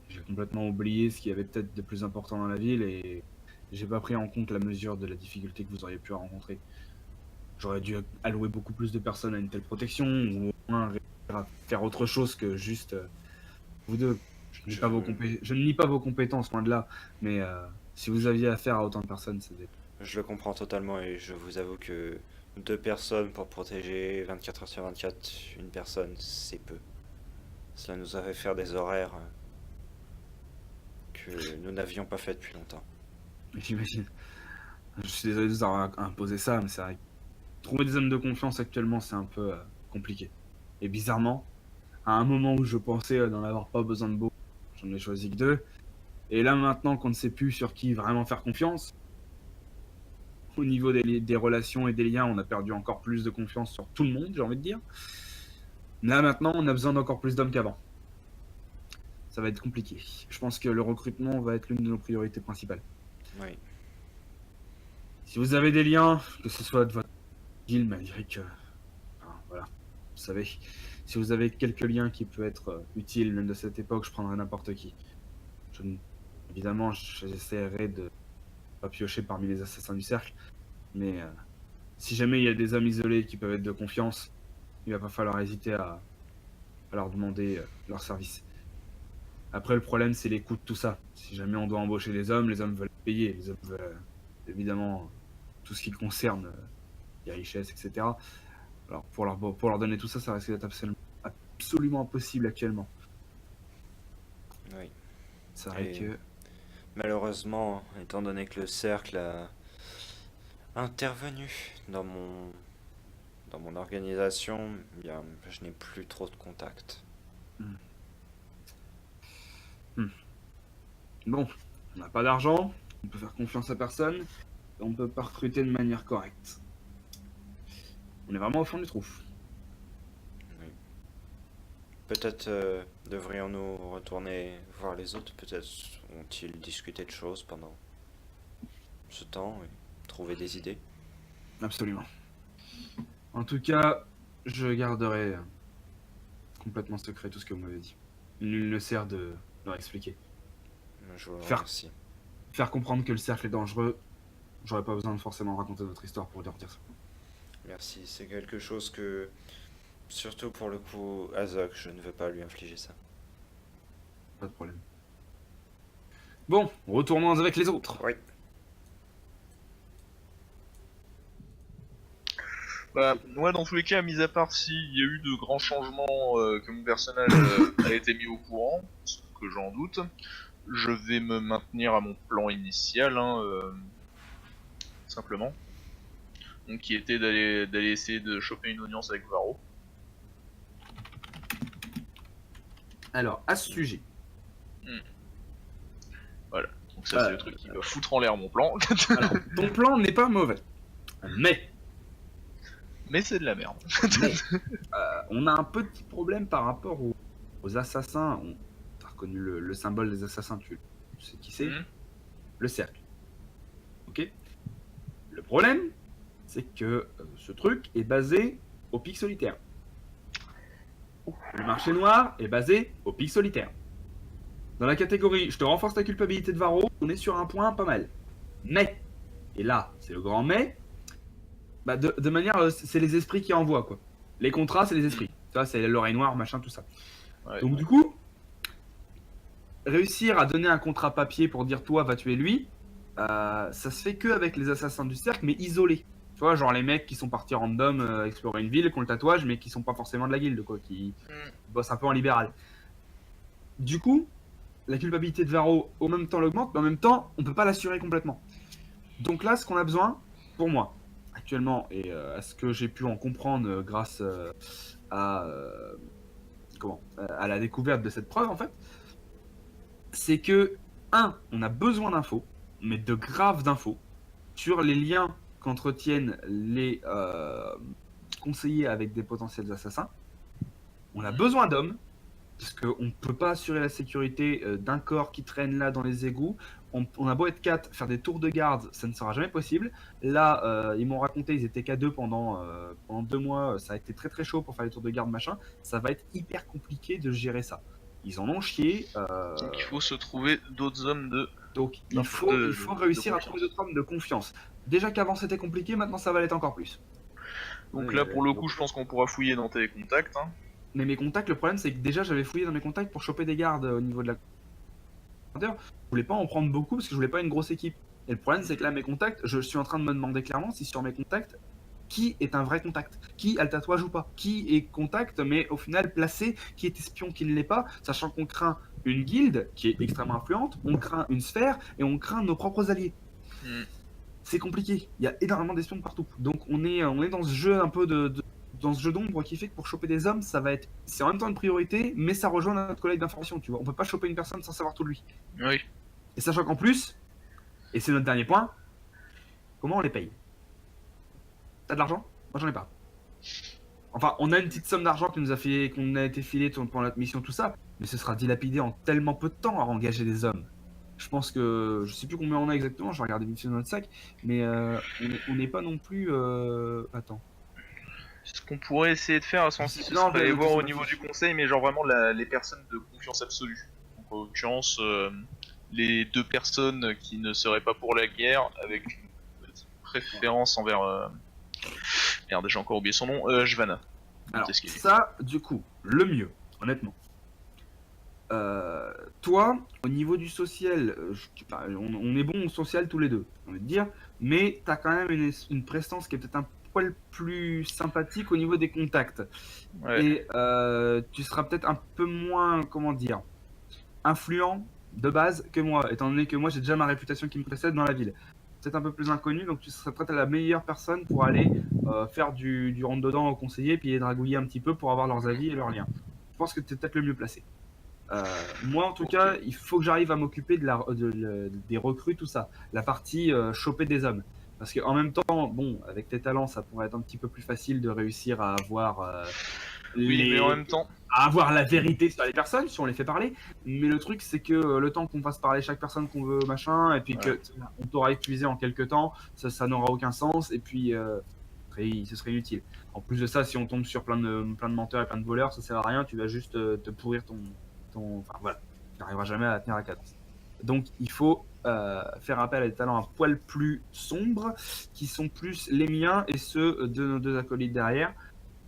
S2: J'ai complètement oublié ce qu'il y avait peut-être de plus important dans la ville et j'ai pas pris en compte la mesure de la difficulté que vous auriez pu rencontrer. J'aurais dû allouer beaucoup plus de personnes à une telle protection ou au moins réussir à faire autre chose que juste vous deux.
S4: Je-
S2: Je ne nie pas vos compétences, loin de là, mais si vous aviez affaire à autant de personnes, c'était...
S4: Je le comprends totalement et je vous avoue que 2 personnes pour protéger 24 heures sur 24 une personne, c'est peu. Cela nous a fait faire des horaires que nous n'avions pas fait depuis longtemps.
S2: J'imagine. Je suis désolé de vous avoir imposé ça, mais c'est vrai que trouver des hommes de confiance actuellement, c'est un peu compliqué. Et bizarrement, à un moment où je pensais n'en avoir pas besoin de beaucoup, j'en ai choisi que 2. Et là maintenant qu'on ne sait plus sur qui vraiment faire confiance, au niveau des relations et des liens, on a perdu encore plus de confiance sur tout le monde, j'ai envie de dire. Là maintenant, on a besoin d'encore plus d'hommes qu'avant. Ça va être compliqué. Je pense que le recrutement va être l'une de nos priorités principales.
S4: Oui,
S2: Si vous avez des liens, que ce soit de votre guilde, malgré que... Enfin, voilà, vous savez, si vous avez quelques liens qui peuvent être utiles, même de cette époque, je prendrai n'importe qui. Je, évidemment, j'essaierai de pas piocher parmi les assassins du cercle, mais si jamais il y a des hommes isolés qui peuvent être de confiance, il va pas falloir hésiter à leur demander leur service. Après, le problème, c'est les coûts de tout ça. Si jamais on doit embaucher les hommes veulent payer. Les hommes veulent, évidemment, tout ce qui concerne les richesses, etc. Alors, pour leur donner tout ça, ça risque d'être absolument impossible actuellement.
S4: oui.
S2: C'est vrai
S4: Et
S2: que...
S4: malheureusement, étant donné que le cercle a intervenu dans mon organisation, eh bien, je n'ai plus trop de contacts.
S2: Bon, on n'a pas d'argent, on peut faire confiance à personne, et on peut pas recruter de manière correcte. On est vraiment au fond du trou.
S4: Oui. Peut-être devrions-nous retourner voir les autres. Peut-être ont-ils discuté de choses pendant ce temps et trouvé des idées.
S2: Absolument. En tout cas, je garderai complètement secret tout ce que vous m'avez dit. Nul ne sert de leur expliquer.
S4: Je vous
S2: Faire-
S4: remercie.
S2: Faire comprendre que le cercle est dangereux, j'aurais pas besoin de forcément raconter notre histoire pour leur dire ça.
S4: Merci. C'est quelque chose que, surtout pour le coup, Azok, je ne veux pas lui infliger ça.
S2: Pas de problème. Bon, retournons avec les autres.
S4: Oui.
S3: Bah, moi, dans tous les cas, mis à part s'il y a eu de grands changements que mon personnage a été mis au courant, ce que j'en doute, je vais me maintenir à mon plan initial, simplement. Donc, qui était d'aller essayer de choper une audience avec Varro.
S2: Alors, à ce sujet,
S3: Donc ça, c'est le truc qui va foutre en l'air mon plan.
S2: Alors, ton plan n'est pas mauvais. Mais,
S3: Mais c'est de la merde.
S2: mais, on a un petit problème par rapport aux assassins. T'as reconnu le symbole des assassins, tu sais qui c'est?
S3: Mhm.
S2: Le cercle. Ok. Le problème, c'est que ce truc est basé au pic solitaire. Le marché noir est basé au pic solitaire. Dans la catégorie, je te renforce ta culpabilité de Varro, on est sur un point pas mal. Mais, et là, c'est le grand mais, bah de manière, c'est les esprits qui envoient, quoi. Les contrats, c'est les esprits. Tu vois, c'est l'oreille noire, machin, tout ça.
S3: Ouais.
S2: Donc du coup, réussir à donner un contrat papier pour dire toi va tuer lui, ça se fait que avec les assassins du cercle, mais isolés. Tu vois, genre les mecs qui sont partis random explorer une ville, qui ont le tatouage, mais qui sont pas forcément de la guilde, quoi, qui bossent un peu en libéral. Du coup, la culpabilité de Varro au même temps l'augmente, mais en même temps, on peut pas l'assurer complètement. Donc là, ce qu'on a besoin, pour moi, actuellement, et à ce que j'ai pu en comprendre grâce à la découverte de cette preuve, en fait, c'est que, on a besoin d'infos, mais de graves infos, sur les liens qu'entretiennent les conseillers avec des potentiels assassins. On a besoin d'hommes, parce qu'on ne peut pas assurer la sécurité d'un corps qui traîne là dans les égouts. On a beau être 4, faire des tours de garde, ça ne sera jamais possible. Là, ils m'ont raconté, ils étaient qu'à 2 pendant 2 mois, ça a été très très chaud pour faire les tours de garde, machin. Ça va être hyper compliqué de gérer ça. Ils en ont chié.
S3: Donc il faut se trouver d'autres hommes de...
S2: Donc il faut réussir à trouver d'autres hommes de confiance. Déjà qu'avant c'était compliqué, maintenant ça va l'être encore plus.
S3: Donc là, pour le coup, je pense qu'on pourra fouiller dans tes contacts. Hein.
S2: Mais mes contacts, le problème c'est que déjà j'avais fouillé dans mes contacts pour choper des gardes au niveau de la... Je voulais pas en prendre beaucoup parce que je voulais pas une grosse équipe. Et le problème c'est que là mes contacts, je suis en train de me demander clairement si sur mes contacts, qui est un vrai contact, qui a le tatouage ou pas, qui est contact mais au final placé, qui est espion, qui ne l'est pas, sachant qu'on craint une guilde qui est extrêmement influente, on craint une sphère et on craint nos propres alliés. C'est compliqué, il y a énormément d'espions de partout. Donc on est dans ce jeu un peu dans ce jeu d'ombre qui fait que pour choper des hommes, c'est en même temps une priorité, mais ça rejoint notre collègue d'information, tu vois. On peut pas choper une personne sans savoir tout de lui.
S3: Oui.
S2: Et sachant qu'en plus, et c'est notre dernier point, comment on les paye? T'as de l'argent? Moi j'en ai pas. Enfin, on a une petite somme d'argent qu'on a été filé pendant notre mission, tout ça, mais ce sera dilapidé en tellement peu de temps à engager des hommes. Je pense que, je sais plus combien on a exactement, je vais regarder vite fait dans notre sac, mais on n'est pas non plus... Attends.
S3: Ce qu'on pourrait essayer de faire à ce moment-ci, ce
S2: Non,
S3: serait aller
S2: mais-
S3: voir au niveau du conseil, mais genre vraiment les personnes de confiance absolue. Donc en l'occurrence, les 2 personnes qui ne seraient pas pour la guerre, avec une petite préférence envers... Merde, j'ai encore oublié son nom, Jvana.
S2: Alors,
S3: C'est ce qu'il est.
S2: ça, du coup, le mieux, honnêtement. Toi, au niveau du social, on est bon au social tous les deux, on va te dire, mais t'as quand même une prestance qui est peut-être un poil plus sympathique au niveau des contacts.
S3: Ouais.
S2: Et tu seras peut-être un peu moins, comment dire, influent de base que moi, étant donné que moi j'ai déjà ma réputation qui me précède dans la ville. Peut-être un peu plus inconnu, donc tu serais peut-être la meilleure personne pour aller faire du rentre-dedans aux conseillers, puis les dragouiller un petit peu pour avoir leurs avis et leurs liens. Je pense que tu es peut-être le mieux placé. Moi, en tout cas, il faut que j'arrive à m'occuper des recrues, tout ça. La partie choper des hommes. Parce qu'en même temps, bon, avec tes talents, ça pourrait être un petit peu plus facile de réussir à avoir,
S3: Oui, mais en même temps,
S2: à avoir la vérité sur les personnes, si on les fait parler. Mais le truc, c'est que le temps qu'on fasse parler chaque personne qu'on veut, machin, et puis que on t'aura épuisé en quelques temps, ça n'aura aucun sens, et puis ce serait inutile. En plus de ça, si on tombe sur plein de menteurs et plein de voleurs, ça sert à rien, tu vas juste te pourrir enfin voilà, tu n'arriveras jamais à tenir la cadence. Donc il faut faire appel à des talents un poil plus sombres, qui sont plus les miens et ceux de nos 2 acolytes derrière,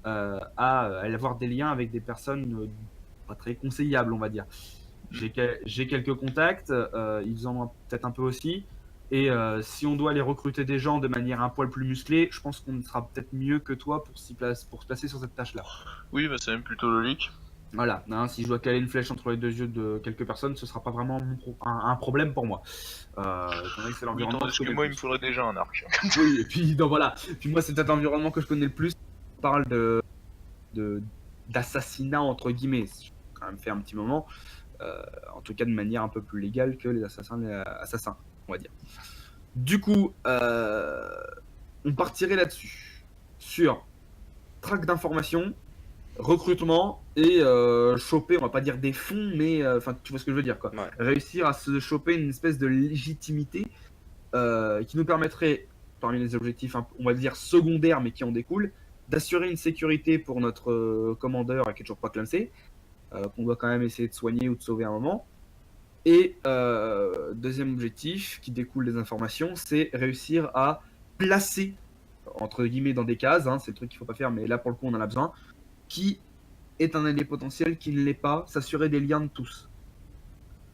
S2: à avoir des liens avec des personnes pas très conseillables, on va dire. J'ai quelques contacts, ils en ont peut-être un peu aussi, et si on doit aller recruter des gens de manière un poil plus musclée, je pense qu'on sera peut-être mieux que toi pour se placer sur cette tâche-là.
S3: oui, bah c'est même plutôt logique.
S2: Voilà, hein, si je dois caler une flèche entre les 2 yeux de quelques personnes, ce sera pas vraiment un problème pour moi. Étant donné que c'est
S3: Oui,
S2: l'environnement
S3: tandis que
S2: je connais
S3: moi,
S2: le
S3: il me
S2: plus.
S3: faudrait déjà un arc.
S2: Oui, et puis donc, voilà. Puis moi, c'est peut-être l'environnement que je connais le plus. On parle d'assassinat entre guillemets. J'ai quand même fait un petit moment. en tout cas de manière un peu plus légale que les assassins, on va dire. Du coup, on partirait là-dessus, sur traque d'informations, recrutement et choper, on va pas dire des fonds, mais enfin tu vois ce que je veux dire quoi.
S4: Ouais.
S2: Réussir à se choper une espèce de légitimité qui nous permettrait, parmi les objectifs, on va dire secondaires, mais qui en découlent, d'assurer une sécurité pour notre commandeur qui est toujours pas classé, qu'on doit quand même essayer de soigner ou de sauver à un moment. Et deuxième objectif qui découle des informations, c'est réussir à placer, entre guillemets, dans des cases, hein, c'est le truc qu'il faut pas faire, mais là pour le coup on en a besoin, qui est un allié potentiel, qui ne l'est pas, s'assurer des liens de tous.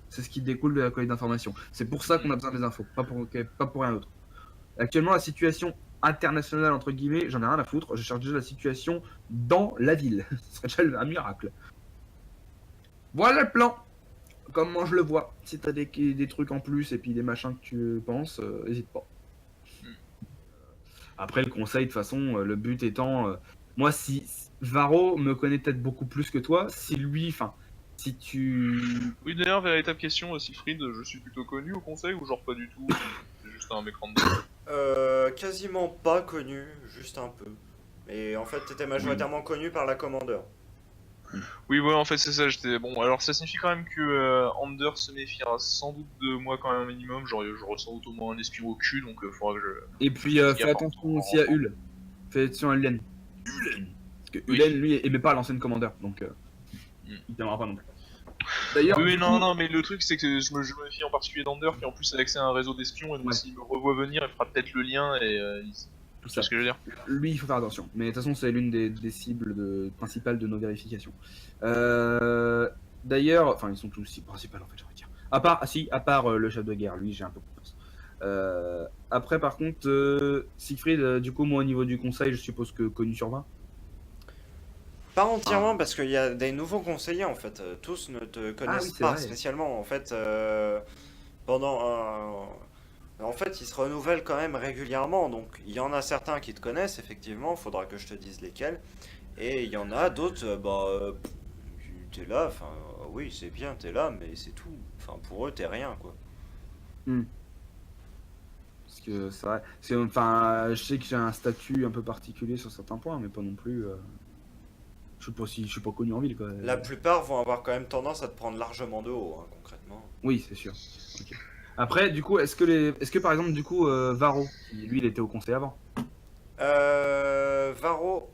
S2: C'est ce qui découle de la collecte d'informations. C'est pour ça qu'on a besoin des infos, pas pour rien d'autre. Actuellement, la situation internationale, entre guillemets, j'en ai rien à foutre. Je cherche déjà la situation dans la ville. Ce serait déjà un miracle. Voilà le plan. Comment je le vois. Si t'as des trucs en plus et puis des machins que tu penses, hésite pas. Après, le conseil, de toute façon, le but étant... moi, si Varro me connaît peut-être beaucoup plus que toi, si lui... Enfin, si tu...
S3: Oui, d'ailleurs, véritable question, Siegfried, je suis plutôt connu au conseil ou genre pas du tout? C'est juste un mec random.
S4: Quasiment pas connu, juste un peu. Et en fait, t'étais majoritairement connu par la commandeur.
S3: Oui, ouais, en fait, c'est ça, j'étais... Bon, alors ça signifie quand même que Ander se méfiera sans doute de moi quand même un minimum, genre j'aurai sans doute au moins un espion au cul, donc faudra que je...
S2: Et puis, fais attention aussi à Hul. Fais attention à Ulen. Parce que
S3: Oui.
S2: Ulen, lui, aimait pas l'ancienne commandeur, donc il t'aimera pas non plus. D'ailleurs,
S3: Oui,
S2: du
S3: non,
S2: coup-
S3: non, mais le truc c'est que je me fie en particulier d'Ander qui en plus a accès à un réseau d'espions, et donc
S2: Ouais.
S3: s'il me revoit venir, il fera peut-être le lien, et
S2: tout
S3: c'est
S2: ça.
S3: ce que je veux dire.
S2: Lui, il faut faire attention. Mais de toute façon, c'est l'une des cibles principales de nos vérifications. D'ailleurs, enfin, ils sont tous aussi principales en fait, j'ai envie de dire. À part le chef de guerre, lui, j'ai un peu confiance. Après, par contre, Siegfried, du coup, moi, au niveau du conseil, je suppose que connu sur 20.
S4: Pas entièrement, parce qu'il y a des nouveaux conseillers en fait. Tous ne te connaissent
S2: oui, c'est
S4: pas
S2: vrai.
S4: spécialement. En fait, en fait, ils se renouvellent quand même régulièrement. Donc, il y en a certains qui te connaissent, effectivement. Faudra que je te dise lesquels. Et il y en a d'autres, t'es là. Enfin, oui, c'est bien, t'es là, mais c'est tout. Enfin, pour eux, t'es rien, quoi.
S2: Parce que c'est vrai. Enfin, je sais que j'ai un statut un peu particulier sur certains points, mais pas non plus. Je suis pas connu en ville, quoi.
S4: La plupart vont avoir quand même tendance à te prendre largement de haut, hein, concrètement.
S2: Oui, c'est sûr. Ok. Après, du coup, est-ce que par exemple, du coup, Varro, lui, il était au conseil avant.
S4: Varro,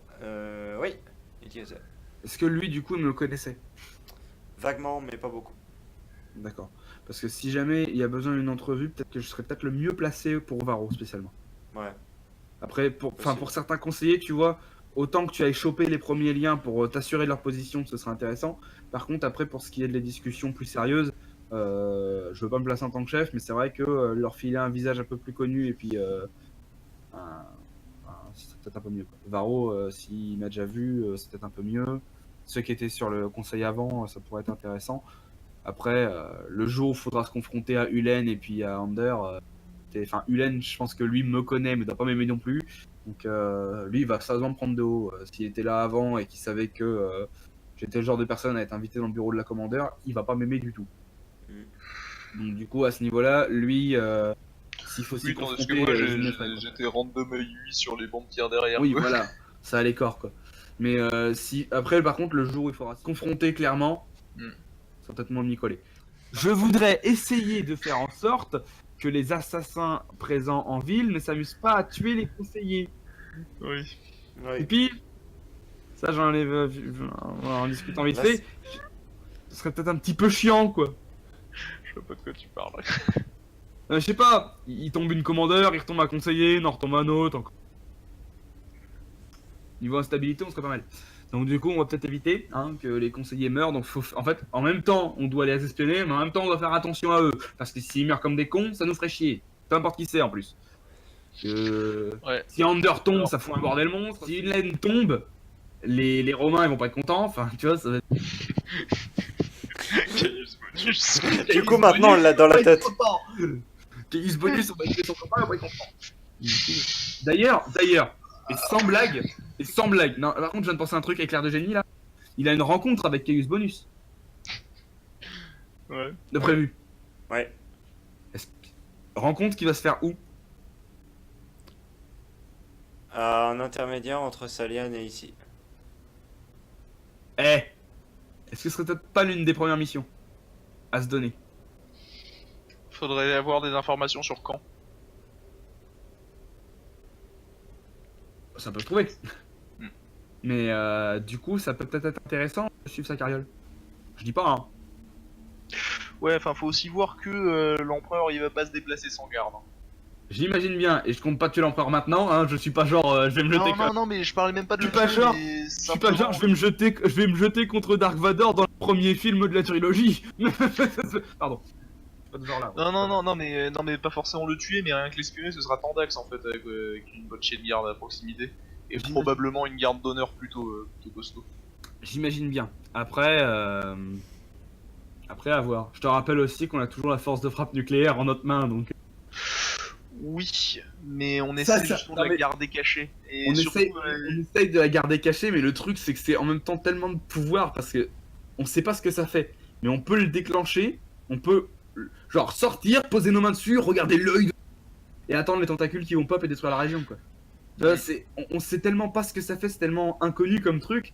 S4: oui, il y était.
S2: Est-ce que lui, du coup, il me connaissait?
S4: Vaguement, mais pas beaucoup.
S2: D'accord. Parce que si jamais il y a besoin d'une entrevue, peut-être que je serais peut-être le mieux placé pour Varro spécialement.
S4: Ouais.
S2: Après, pour
S4: Possible.
S2: certains conseillers, tu vois, autant que tu ailles choper les premiers liens pour t'assurer de leur position, ce serait intéressant. Par contre, après, pour ce qui est de les discussions plus sérieuses, je veux pas me placer en tant que chef, mais c'est vrai que leur filer un visage un peu plus connu et puis c'est peut-être un peu mieux, quoi. Varro, s'il m'a déjà vu, c'est peut-être un peu mieux. Ceux qui étaient sur le conseil avant, ça pourrait être intéressant. Après, le jour où il faudra se confronter à Ulen et puis à Ander, enfin Ulen, je pense que lui me connaît, mais ne doit pas m'aimer non plus. Donc lui, il va sérieusement me prendre de haut. S'il était là avant et qu'il savait que j'étais le genre de personne à être invité dans le bureau de la commandeur, il va pas m'aimer du tout. Donc du coup, à ce niveau-là, lui, s'il faut s'y
S3: Oui, tandis
S2: confronter,
S3: que moi
S2: je me ferai, quoi.
S3: j'étais random à 8 sur les bancs de tir derrière.
S2: Oui,
S3: quoi.
S2: voilà, ça a les corps, quoi. Mais si après, par contre, le jour où il faudra se confronter clairement, ça va peut-être moins m'y coller. Je voudrais essayer de faire en sorte que les assassins présents en ville ne s'amusent pas à tuer les conseillers.
S3: Oui.
S2: Et
S4: Oui.
S2: puis, ça j'en ai vu en discutant vite
S4: Là,
S2: fait, ce serait peut-être un petit peu chiant, quoi.
S3: Je sais pas de quoi tu parles.
S2: Je sais pas, il tombe une commandeur, il retombe un conseiller, il en retombe un autre. Encore. Niveau instabilité, on serait pas mal. Donc du coup, on va peut-être éviter que les conseillers meurent. Donc en fait, en même temps, on doit les espionner, mais en même temps, on doit faire attention à eux. Parce que s'ils meurent comme des cons, ça nous ferait chier. Peu importe qui c'est en plus.
S3: Ouais.
S2: Si Ander tombe, ça fout un bordel monstre. Si Ulen tombe, les Romains ils vont pas être contents. Enfin, tu vois, ça va être...
S4: Du coup, maintenant, on l'a dans la tête.
S2: Caius Bonus, on va tuer son copain, on va être content. D'ailleurs, et sans blague, non, par contre, je viens de penser à un truc, éclair de génie là. Il a une rencontre avec Caius Bonus.
S3: Ouais.
S2: De prévu.
S4: Ouais.
S2: Rencontre qui va se faire où?
S4: Un intermédiaire entre Salian et ici.
S2: Eh, est-ce que ce serait peut-être pas l'une des premières missions à se donner?
S3: Faudrait avoir des informations sur quand.
S2: Ça peut se trouver.
S3: Hmm.
S2: Mais du coup, ça peut peut-être être intéressant de suivre sa carriole. Je dis pas, hein.
S3: Ouais, enfin, faut aussi voir que l'empereur, il va pas se déplacer sans garde.
S2: J'imagine bien, et je compte pas tuer l'empereur maintenant, hein, je suis pas genre, je vais me jeter
S3: Non, mais je parlais même pas de
S2: Je
S3: le
S2: suis pas
S3: tuer,
S2: genre-
S3: mais
S2: Je suis pas genre, je vais me jeter contre Dark Vador dans le premier film de la trilogie. Pardon. Pas de genre là.
S3: Non, mais pas forcément le tuer, mais rien que l'espionner, ce sera Tandax en fait, avec une bonne chaîne de garde à proximité. Et
S2: J'imagine.
S3: probablement une garde d'honneur plutôt costaud.
S2: J'imagine bien. Après, à voir. Je te rappelle aussi qu'on a toujours la force de frappe nucléaire en notre main, donc
S3: Oui, mais on
S2: Ça,
S3: essaie
S2: ça-
S3: justement
S2: non,
S3: de
S2: mais-
S3: la garder cachée. Et
S2: on
S3: surtout,
S2: essaye, on essaye de la garder cachée, mais le truc c'est que c'est en même temps tellement de pouvoir parce que on sait pas ce que ça fait, mais on peut le déclencher, on peut genre sortir, poser nos mains dessus, regarder l'œil et attendre les tentacules qui vont pop et détruire la région quoi. Tu vois, on sait tellement pas ce que ça fait, c'est tellement inconnu comme truc.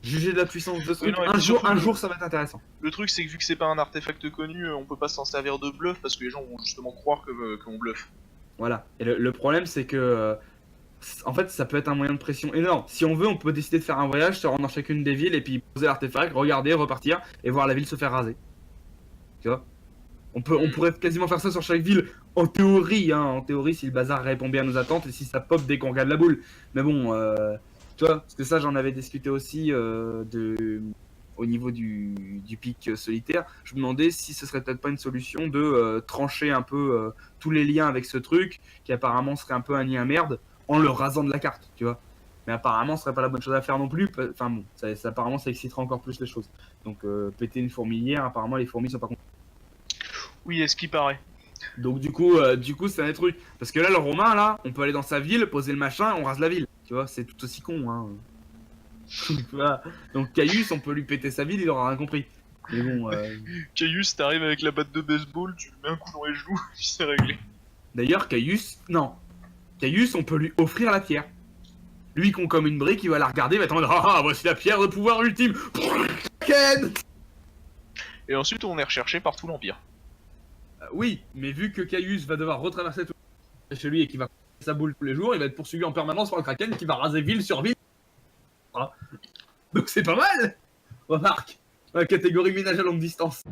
S2: Juger de la puissance de ce
S3: Oui,
S2: truc,
S3: non, et
S2: un
S3: puis
S2: jour,
S3: surtout,
S2: un jour ça va être intéressant.
S3: le truc c'est que vu que c'est pas un artefact connu, on peut pas s'en servir de bluff parce que les gens vont justement croire qu'on bluffe.
S2: Voilà. Et le problème, c'est que, en fait, ça peut être un moyen de pression énorme. Si on veut, on peut décider de faire un voyage, se rendre dans chacune des villes et puis poser l'artefact, regarder, repartir et voir la ville se faire raser. Tu vois? On pourrait quasiment faire ça sur chaque ville, en théorie, hein. En théorie, si le bazar répond bien à nos attentes et si ça pop dès qu'on regarde la boule. Mais bon, tu vois, parce que ça, j'en avais discuté aussi au niveau du pic solitaire. Je me demandais si ce serait peut-être pas une solution de trancher un peu tous les liens avec ce truc, qui apparemment serait un peu un nid à merde, en le rasant de la carte, tu vois. Mais apparemment, ce serait pas la bonne chose à faire non plus. Enfin bon, apparemment, ça exciterait encore plus les choses. Donc, péter une fourmilière, apparemment, les fourmis sont pas contentes.
S3: Oui, est ce qui paraît.
S2: Donc du coup, c'est un truc. Parce que là, le Romain, là, on peut aller dans sa ville, poser le machin, on rase la ville. Tu vois, c'est tout aussi con, hein. Voilà. Donc Caius, on peut lui péter sa ville, il aura rien compris. Mais bon,
S3: Caius, t'arrives avec la batte de baseball, tu lui mets un coup dans les genoux, puis c'est réglé.
S2: d'ailleurs, Caius, on peut lui offrir la pierre. Lui, con comme une brique, il va la regarder, il va attendre, ah, voici la pierre de pouvoir ultime. Ken.
S3: Et ensuite, on est recherché par tout l'Empire.
S2: Oui, mais vu que Caius va devoir retraverser tout chez lui et qu'il va sa boule tous les jours, il va être poursuivi en permanence par le Kraken qui va raser ville sur ville. Voilà. Donc c'est pas mal. Remarque, la catégorie ménage à longue distance.